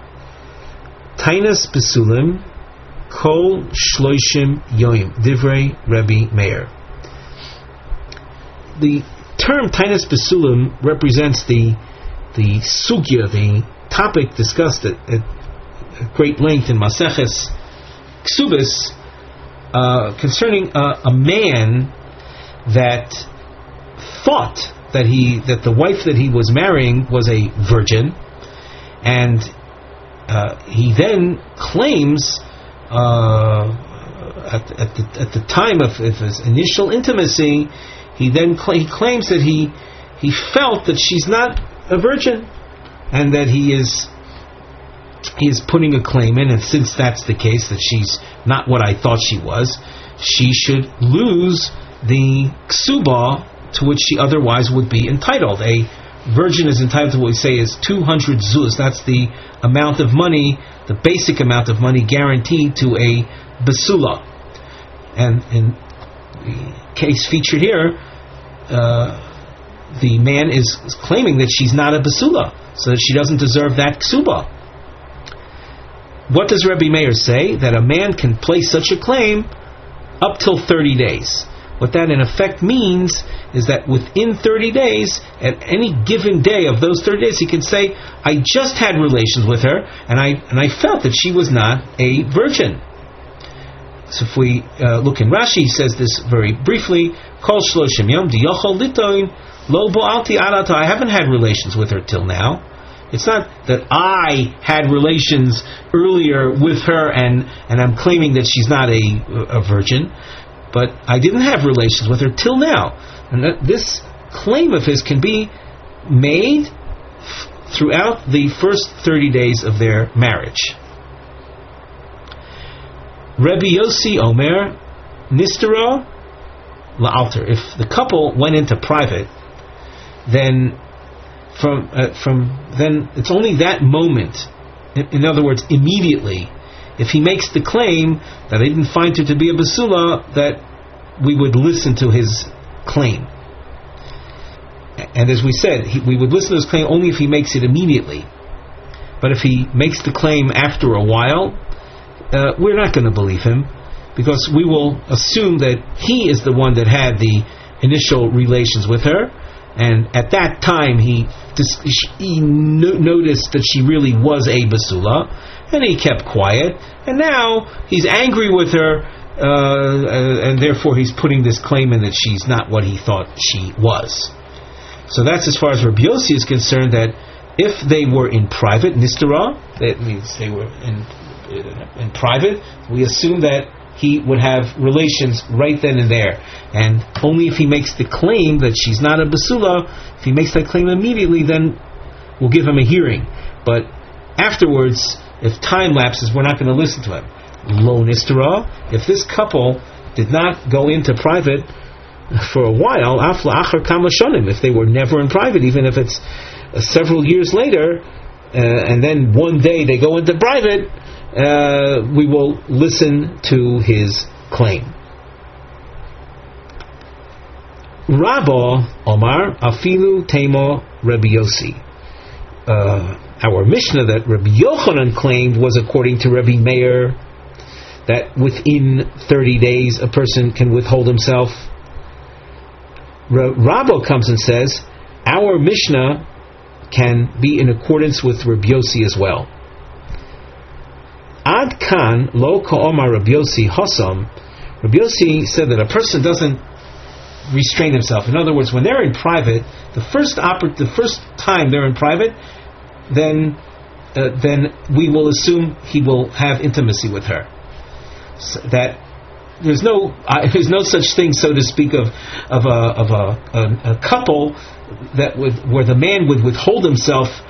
Tainas Besulim, Kol Shloishim Yoim, Divrei Rebbe Meir. The term Tainas Besulim represents the sugya, the topic discussed at great length in Maseches Ksubis, concerning a man that thought that the wife that he was marrying was a virgin, and he then claims at the time of his initial intimacy, he claims that he felt that she's not a virgin, and that he is putting a claim in, and since that's the case, that she's not what I thought she was, she should lose the ksuba to which she otherwise would be entitled. A virgin is entitled to what we say is 200 zuz. That's the amount of money, the basic amount of money guaranteed to a basula. And in the case featured here, the man is claiming that she's not a basula, so that she doesn't deserve that ksuba. What does Rebbe Meir say? That a man can place such a claim up till 30 days. What that in effect means is that within 30 days, at any given day of those 30 days, he can say, I just had relations with her, and I felt that she was not a virgin. So if we look in Rashi, he says this very briefly. Kol shloshim yom diyochol litoin lo bo'alti arata. I haven't had relations with her till now. It's not that I had relations earlier with her and I'm claiming that she's not a virgin, but I didn't have relations with her till now. And this claim of his can be made throughout the first 30 days of their marriage. Rabbi Yossi Omer Nistera La'alter. If the couple went into private, then from then it's only that moment. In other words, immediately, if he makes the claim that I didn't find her to be a basula, that we would listen to his claim. And as we said, we would listen to his claim only if he makes it immediately. But if he makes the claim after a while, we're not going to believe him, because we will assume that he is the one that had the initial relations with her, and at that time he noticed that she really was a basula, and he kept quiet, and now he's angry with her, and therefore he's putting this claim in that she's not what he thought she was. So that's as far as Rabbi Yossi is concerned, that if they were in private, nistera, that means they were in private, we assume that he would have relations right then and there, and only if he makes the claim that she's not a basula, if he makes that claim immediately, then we'll give him a hearing. But afterwards, if time lapses, we're not going to listen to him. Lo nistera, if this couple did not go into private for a while, afla achar kama shonim, if they were never in private, even if it's several years later, and then one day they go into private, we will listen to his claim. Rabba Omar Afilu Temo Rabbi Yossi. Our Mishnah that Rabbi Yochanan claimed was according to Rabbi Meir, that within 30 days a person can withhold himself. Rabba comes and says our Mishnah can be in accordance with Rabbi Yossi as well. Ad kan lo ka'omar Rabbi Yossi hasam. Rabbi Yossi said that a person doesn't restrain himself. In other words, when they're in private, the first time they're in private, then we will assume he will have intimacy with her. So that there's no such thing, so to speak, of a couple where the man would withhold himself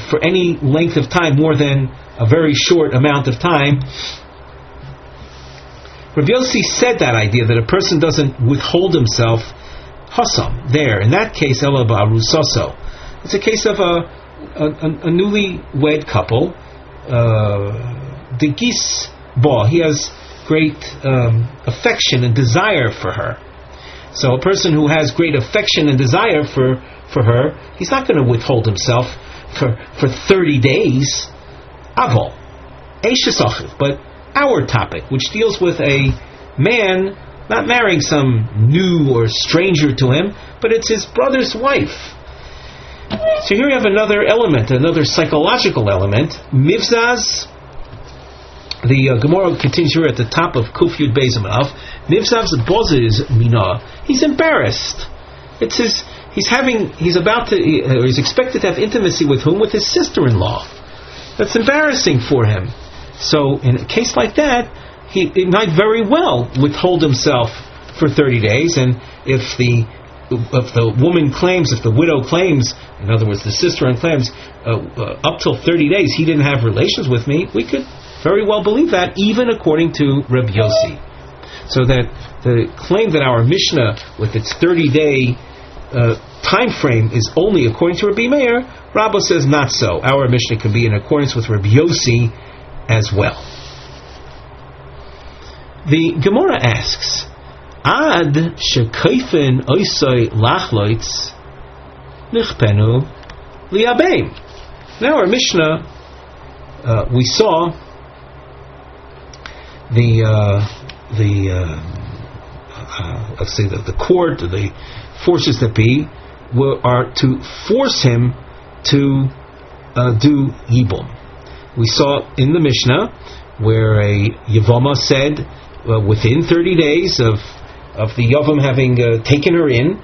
for any length of time more than a very short amount of time. Rabbi Yossi said that idea that a person doesn't withhold himself hasam there. In that case, ela ba'arusoso. It's a case of a newly-wed couple. Degis ba, he has great affection and desire for her. So a person who has great affection and desire for her, he's not going to withhold himself for 30 days. Avol, Eishesachiv, but our topic, which deals with a man not marrying some new or stranger to him, but it's his brother's wife. So here you have another element, another psychological element. Mivzaz, the Gemara continues here at the top of Kuf Yud Beis Amav. Mivzav's bozes mina. He's embarrassed. It's his. He's expected to have intimacy with whom? With his sister-in-law. That's embarrassing for him. So in a case like that, he might very well withhold himself for 30 days, and if the woman claims, if the widow claims, in other words, the sister-in-law claims, up till 30 days he didn't have relations with me, we could very well believe that, even according to Rabbi Yossi. So that the claim that our Mishnah, with its 30-day time frame, is only according to Rabbi Meir, Rabba says not so. Our Mishnah can be in accordance with Rabbi Yossi as well. The Gemara asks, Ad shekaifen oisoi lachloitz nichpenu liabeim. Now our Mishnah, we saw let's say the court, the forces that be, are to force him to do yibum. We saw in the Mishnah where a Yevamos said, within 30 days of the Yavam having taken her in,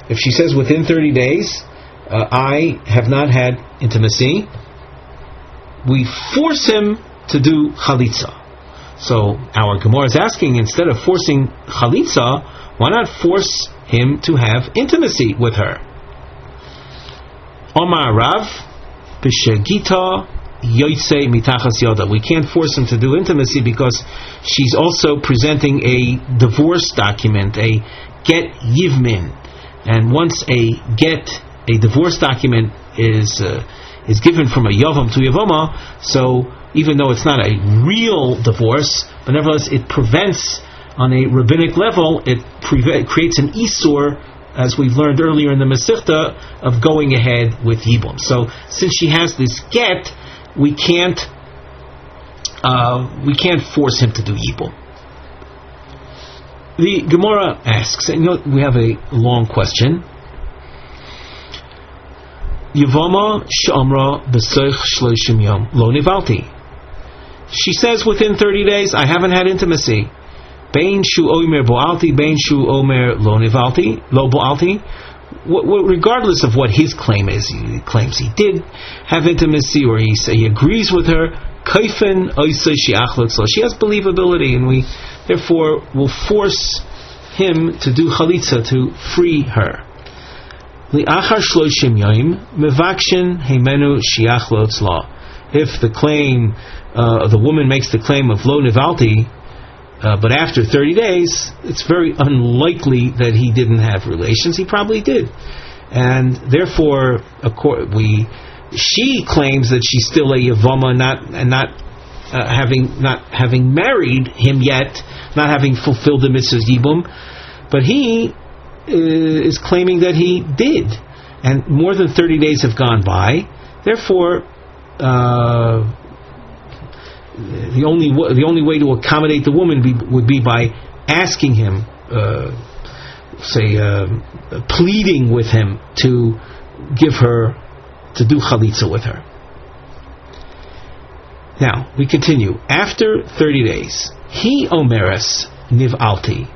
if she says within 30 days, I have not had intimacy, we force him to do chalitza. So our Gemara is asking, instead of forcing chalitza, why not force him to have intimacy with her? Omar Rav, b'shegita yoytze mitachas yoda. We can't force him to do intimacy because she's also presenting a divorce document, a get yivmin. And once a divorce document is given from a yavam to yavama, so even though it's not a real divorce, but nevertheless it prevents, on a rabbinic level, it creates an isur, as we've learned earlier in the Masechta, of going ahead with yibum. So since she has this get, we can't force him to do yibum. The Gemara asks, and we have a long question. Yevama sh'amra b'soich shloshim yom lo nivalti. She says within 30 days, I haven't had intimacy. Bein shu omer bo'alti, bein shu omer lo nivalti, lo bo'alti. Regardless of what his claim is, he claims he did have intimacy, or he agrees with her. Kaifen oisei shi'achlot lo. She has believability, and we therefore will force him to do chalitza, to free her. Li'achar shloshim yom mevakshin heimenu shi'achlot lo. If the claim, the woman makes the claim of lo nivalti, but after 30 days, it's very unlikely that he didn't have relations. He probably did, and therefore, she claims that she's still a yavama, not having married him yet, not having fulfilled the mitzvah yibum, but he is claiming that he did, and more than 30 days have gone by. Therefore, the only way to accommodate the woman would be by asking him, pleading with him to give her, to do chalitza with her. Now we continue. After 30 days, he omeres niv'alti,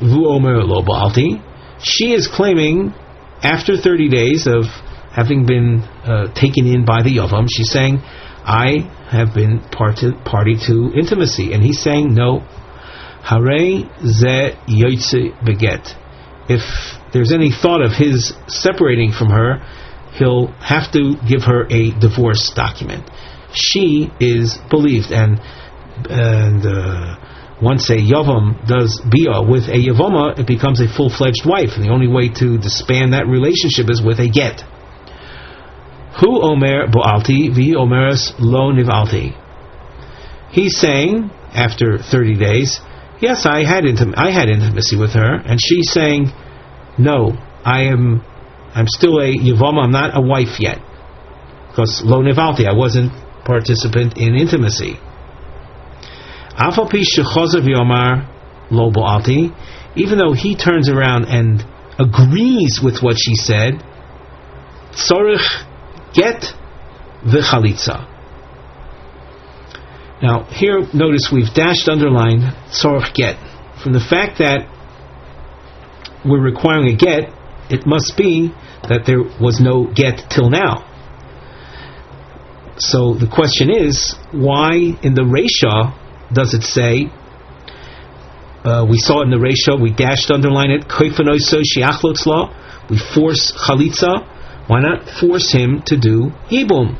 vu omer lo ba'alti. She is claiming, after 30 days of having been taken in by the yavam, she's saying, I have been party to intimacy, and he's saying no. Harei ze yoytze beget. If there's any thought of his separating from her, he'll have to give her a divorce document. She is believed, and once a yavam does bia with a yavama, it becomes a full-fledged wife, and the only way to disband that relationship is with a get. Hu omer bo'alti vi omeres lo nivalti. He's saying, after 30 days, yes, I had intimacy with her, and she's saying, no, I'm still a yavama, I'm not a wife yet, because lo nivalti, I wasn't participant in intimacy. Afal pi shechozer v'yomar lo bo'alti, even though he turns around and agrees with what she said, tzorich get v'chalitza. Now here, notice we've underlined tzorich get. From the fact that we're requiring a get, it must be that there was no get till now. So the question is, why in the Reisha does it say, we saw in the Reisha, we underline it, we force chalitza. Why not force him to do yibum?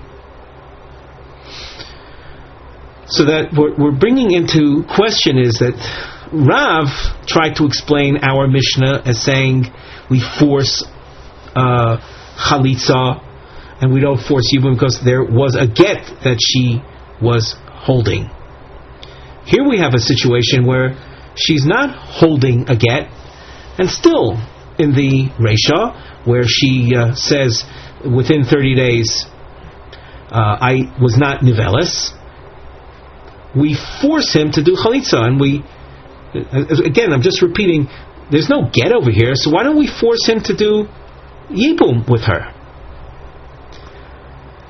So that we're bringing into question is that Rav tried to explain our Mishnah as saying we force chalitza and we don't force yibum because there was a get that she was holding. Here we have a situation where she's not holding a get, and still in the Reisha, where she says within 30 days I was not nivelis, we force him to do chalitza, and again, I'm just repeating, there's no get over here, so why don't we force him to do yibum with her?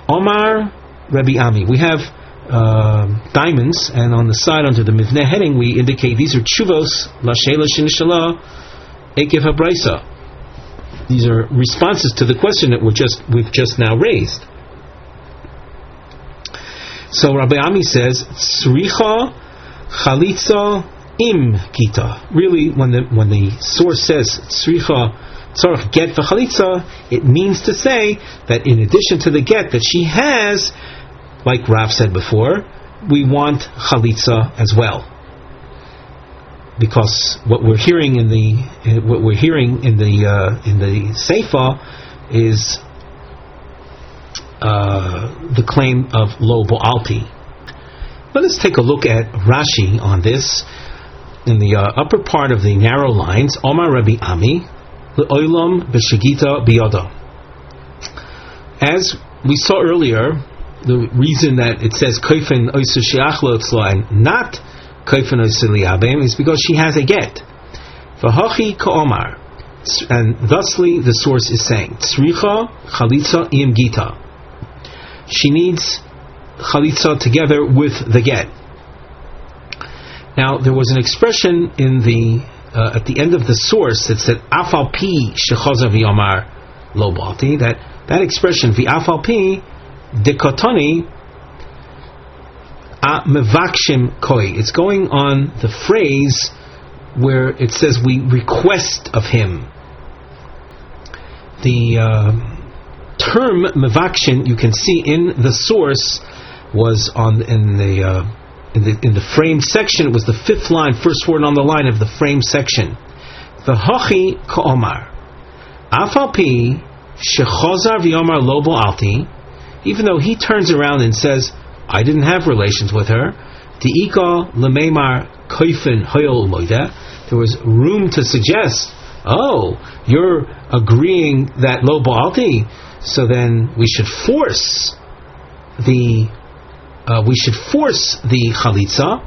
Omar Rabbi Ami. We have diamonds, and on the side under the Mivneh heading we indicate these are tshuvos l'sheila shenish'ala ekev habrisa. These are responses to the question that we've just now raised. So Rabbi Ami says tzricha chalitza im gita. Really, when the source says tzricha tzorach get v'chalitza, it means to say that in addition to the get that she has, like Rav said before, we want chalitza as well, because what we're hearing in the seifa is the claim of lo bo'alti. Let us take a look at Rashi on this. In the upper part of the narrow lines, Omar Rabbi Ami le'olam b'shegita biyada. As we saw earlier, the reason that it says kofen oisu she'achlo tzla and not kofen oisu li'abem is because she has a get. V'hachi ka'omar, and thusly the source is saying tzricha chalitza im gita. She needs chalitza together with the get. Now there was an expression in the at the end of the source that said afal pi shechazav yomar lo ba'alti. That expression v'afal pi Dekotani a mevakshim koi. It's going on the phrase where it says we request of him. The term mevakshim, you can see in the source, was in the frame section. It was the fifth line, first word on the line of the frame section. V'hachi ka'omar afal pi shechazar v'yomar lo bo'alti. Even though he turns around and says, I didn't have relations with her, Di'ika lemeimar koifen hoyol moida, there was room to suggest, oh, you're agreeing that lo ba'alti, so then we should force the chalitza.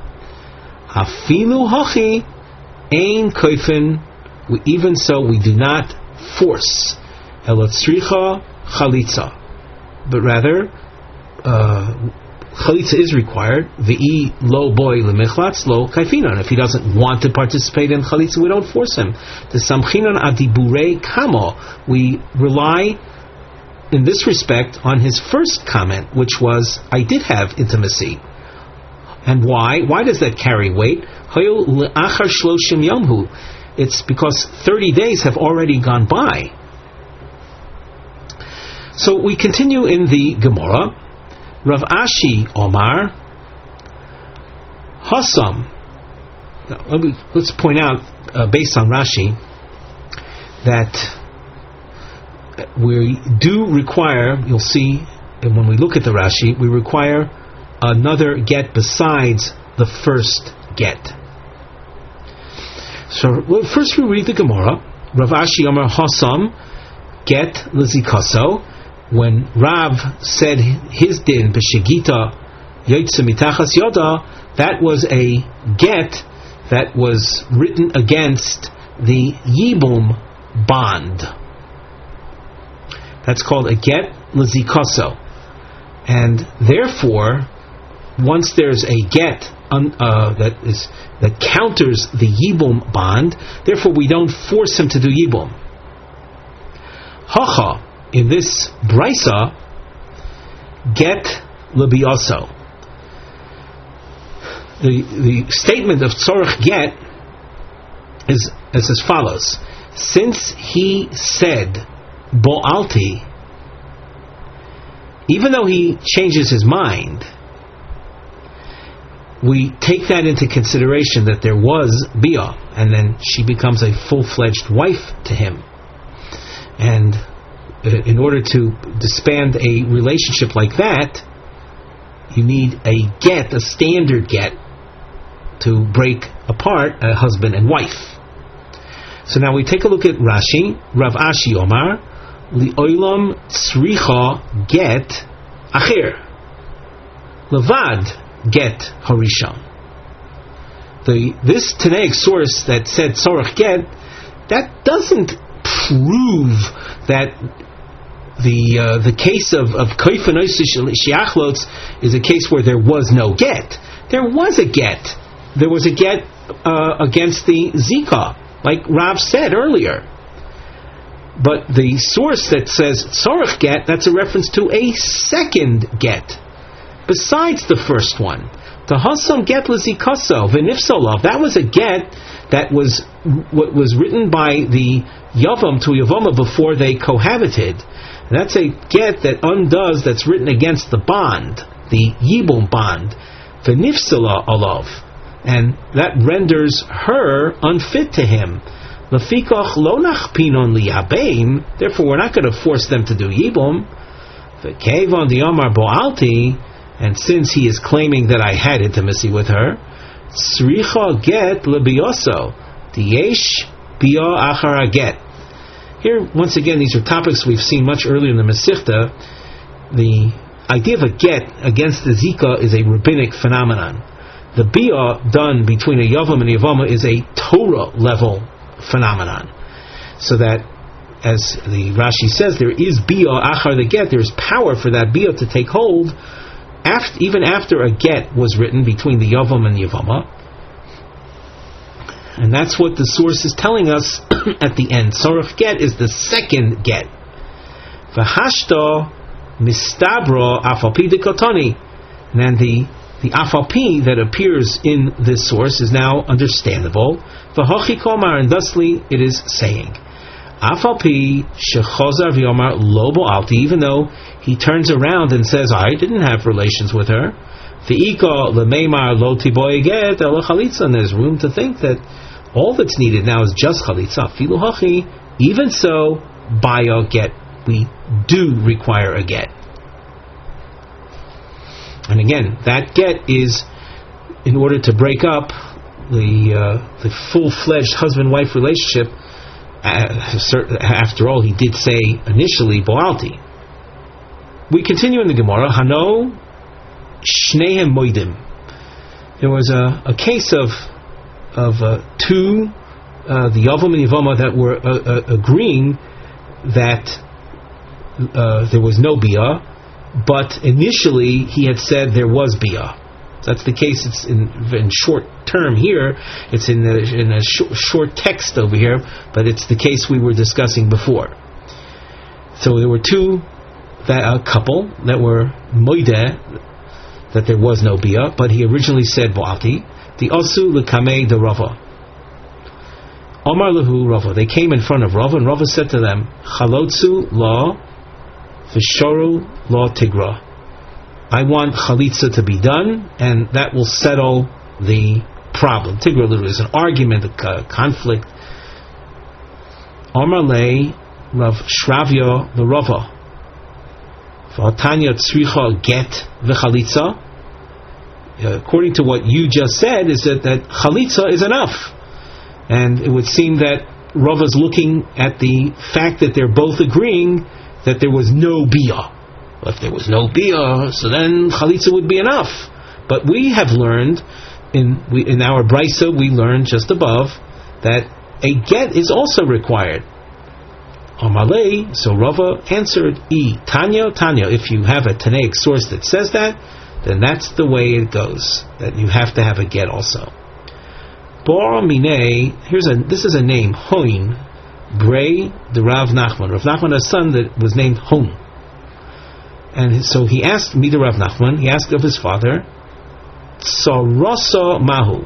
Afilu hachi ein koifen, even so we do not force elotzricha chalitza, but rather chalitza is required. V'i lo boy lemechlatz lo kaifinon. If he doesn't want to participate in chalitza, we don't force him. The samchinon adiburei kamo. We rely in this respect on his first comment, which was, I did have intimacy. And why? Why does that carry weight? Hayol le'achar shloshim yomhu. It's because 30 days have already gone by. So we continue in the Gemara. Rav Ashi Omar Hasam. Now, let's point out, based on Rashi, that we do require, you'll see, and when we look at the Rashi, we require another get besides the first get. So first we read the Gemara. Rav Ashi Omar Hasam get lezikaso. When Rav said his din b'shegita yotze mitachas yoda, that was a get that was written against the yibum bond. That's called a get lezikaso, and therefore, once there's a get that counters the yibum bond, therefore we don't force him to do yibum. Hacha. In this brisa, get lebiaso. The statement of tzorach get is as follows: since he said bo'alti, even though he changes his mind, we take that into consideration that there was bia, and then she becomes a full-fledged wife to him, and in order to disband a relationship like that, you need a get, a standard get, to break apart a husband and wife. So now we take a look at Rashi. Rav Ashi Omar li'olam tzricha get acher levad get harishon. This Tanaic source that said tzorach get, that doesn't prove that the case of koifen shiachlots is a case where there was no get. There was a get. There was a get against the zika, like Rav said earlier. But the source that says tzorich get, that's a reference to a second get, besides the first one. The hasam get lezikaso v'nifsolov. That was a get that was what was written by the yavam to yavama before they cohabited. And that's a get that undoes, that's written against the bond, the yibum bond, v'nifsola olav, and that renders her unfit to him. Lefikach lo nachpinon liyabeim. Therefore, we're not going to force them to do yibum. V'kevon diamar boalti. And since he is claiming that I had intimacy with her, Sricha get lebioso, Diesh bia achara get. Here, once again, these are topics we've seen much earlier in the Masechta. The idea of a get against the zika is a rabbinic phenomenon. The bia done between a yavam and a yavama is a Torah level phenomenon. So that, as the Rashi says, there is bia achar the get. There is power for that bia to take hold. Even after a get was written between the Yavam and the Yavama. And that's what the source is telling us at the end. Sorach get is the second get. V'hashto mistabro afalpi dekotani. And then the afalpi that appears in this source is now understandable. V'hochi komar, and thusly it is saying, Afalpi shechozar v'yomar lo bo'alti, even though he turns around and says, I didn't have relations with her. V'ika lemeimar lo tiboy get ela chalitza, and there's room to think that all that's needed now is just chalitza. Filu hachi, even so, bayo get, we do require a get. And again, that get is in order to break up the full-fledged husband-wife relationship. After all, he did say initially boalti. We continue in the Gemara. Hano shnehem moidim. There was a case of two, the Yavam and Yavama, that were agreeing that there was no bia, but initially he had said there was bia. That's the case. It's in short term here. It's in a short text over here, but it's the case we were discussing before. So there were a couple that were moideh, that there was no bia, but he originally said boati. The osu lekamei de Rava. Omar lehu Rava. They came in front of Rava, and Rava said to them, Chalotzu la v'shoru la tigra. I want chalitza to be done, and that will settle the problem. Tigra literally is an argument, a conflict. Omar le Rav Shravya the Rava. V'atanya tzricha get v'chalitza. According to what you just said, is that chalitza is enough. And it would seem that Rava's looking at the fact that they're both agreeing that there was no bia. If there was no bia, so then chalitza would be enough. But we have learned in our brisa, we learned just above that a get is also required. Amalei, so Rava answered, Tanya. If you have a Tanaic source that says that, then that's the way it goes. That you have to have a get also. Bor Minei, this is a name, Hoin, Bray the Rav Nachman. Rav Nachman, a son that was named Hon. And so he asked me, the Rav Nachman, he asked of his father, Tsorosa Mahu.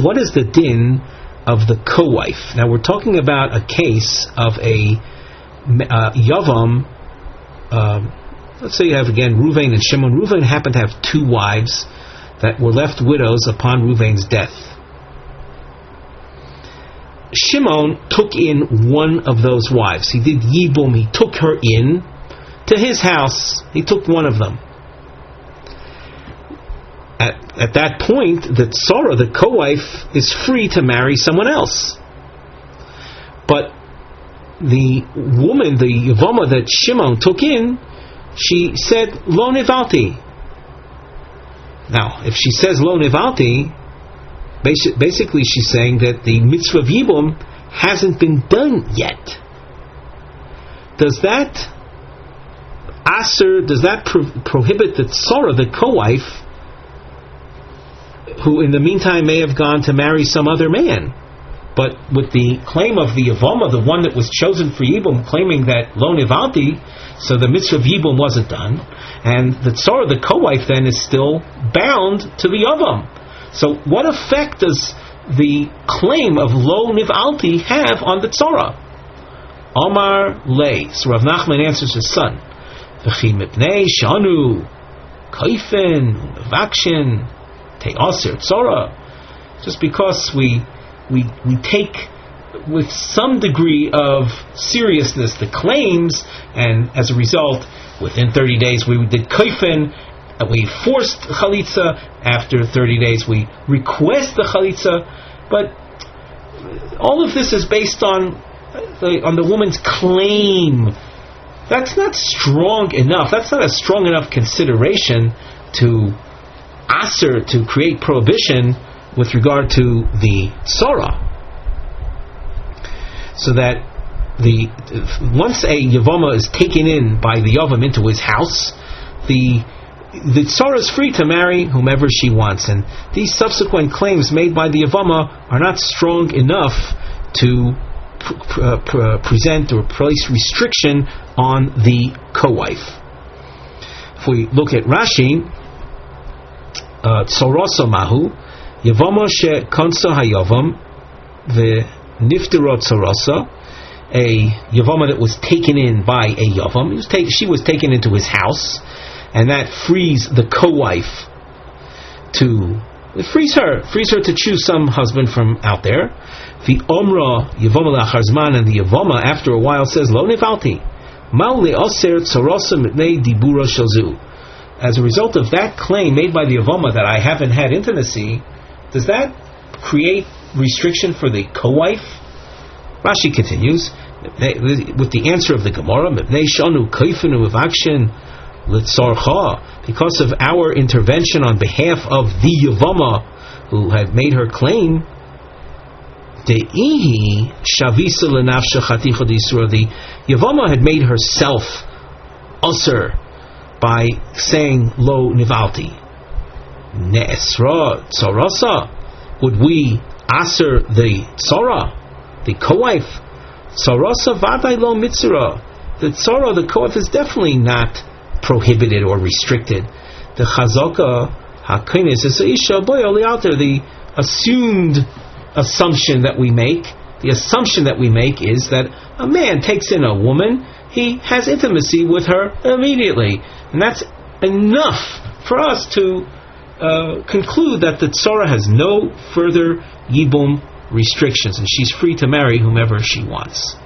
What is the din of the co-wife? Now we're talking about a case of a Yavam. Let's say you have again Ruvain and Shimon. Ruvain happened to have two wives that were left widows upon Ruvain's death. Shimon took in one of those wives. He did Yibum, he took her in to his house. He took one of them. At that point, the tzara, the co-wife, is free to marry someone else. But the woman, the Yevama that Shimon took in, she said, Lo nivalti. Now, if she says Lo nivalti, basically she's saying that the mitzvah of Yibum hasn't been done yet. does that prohibit the tzora, the co-wife, who in the meantime may have gone to marry some other man? But with the claim of the Yevama, the one that was chosen for Yibum, claiming that lo nivalti, so the mitzvah of Yibum wasn't done, and the tzora, the co-wife, then is still bound to the Yavam. So what effect does the claim of lo nivalti have on the tzora? Omar lei. So Rav Nachman answers his son, V'chi mipnei shanu kaifen u'mevakshin te'aser tzora. Just because we take with some degree of seriousness the claims, and as a result, within 30 days we did kaifen, we forced chalitza. After 30 days we request the chalitza. But all of this is based on the woman's claim. That's not strong enough. That's not a strong enough consideration to aser, to create prohibition with regard to the tzora. So that once a Yevama is taken in by the Yavam into his house, the tzara is free to marry whomever she wants, and these subsequent claims made by the Yevama are not strong enough to present or place restriction on the co-wife. If we look at Rashi, tzorosa mahu Yevama she konsa hayavam v'niftero tzorosa, a Yevama that was taken in by a Yavam. She was taken into his house, and that frees the co-wife it frees her to choose some husband from out there. The Omra Yevama la'achar and the Yevama after a while says lo nivalti mal le'aser tzorosa mitnei dibura shalzu. As a result of that claim made by the Yevama that I haven't had intimacy, does that create restriction for the co-wife? Rashi continues with the answer of the Gemara, mitnei shanu kaifenu evakshin litzarcha, because of our intervention on behalf of the Yevama who had made her claim. De'ihi shavisa lenafsha chaticha d'isura, the Yevama had made herself Ozer by saying lo nivalti. Ne'esra tzorasa, would we aser the tzora, the co-wife? Tzorasa vaday lo mitzvah, the tzora, the co-wife, is definitely not prohibited or restricted. The chazaka HaKohen is isha boy out there. The assumption that we make is that a man takes in a woman, he has intimacy with her immediately, and that's enough for us to conclude that the tzora has no further yibum restrictions, and she's free to marry whomever she wants.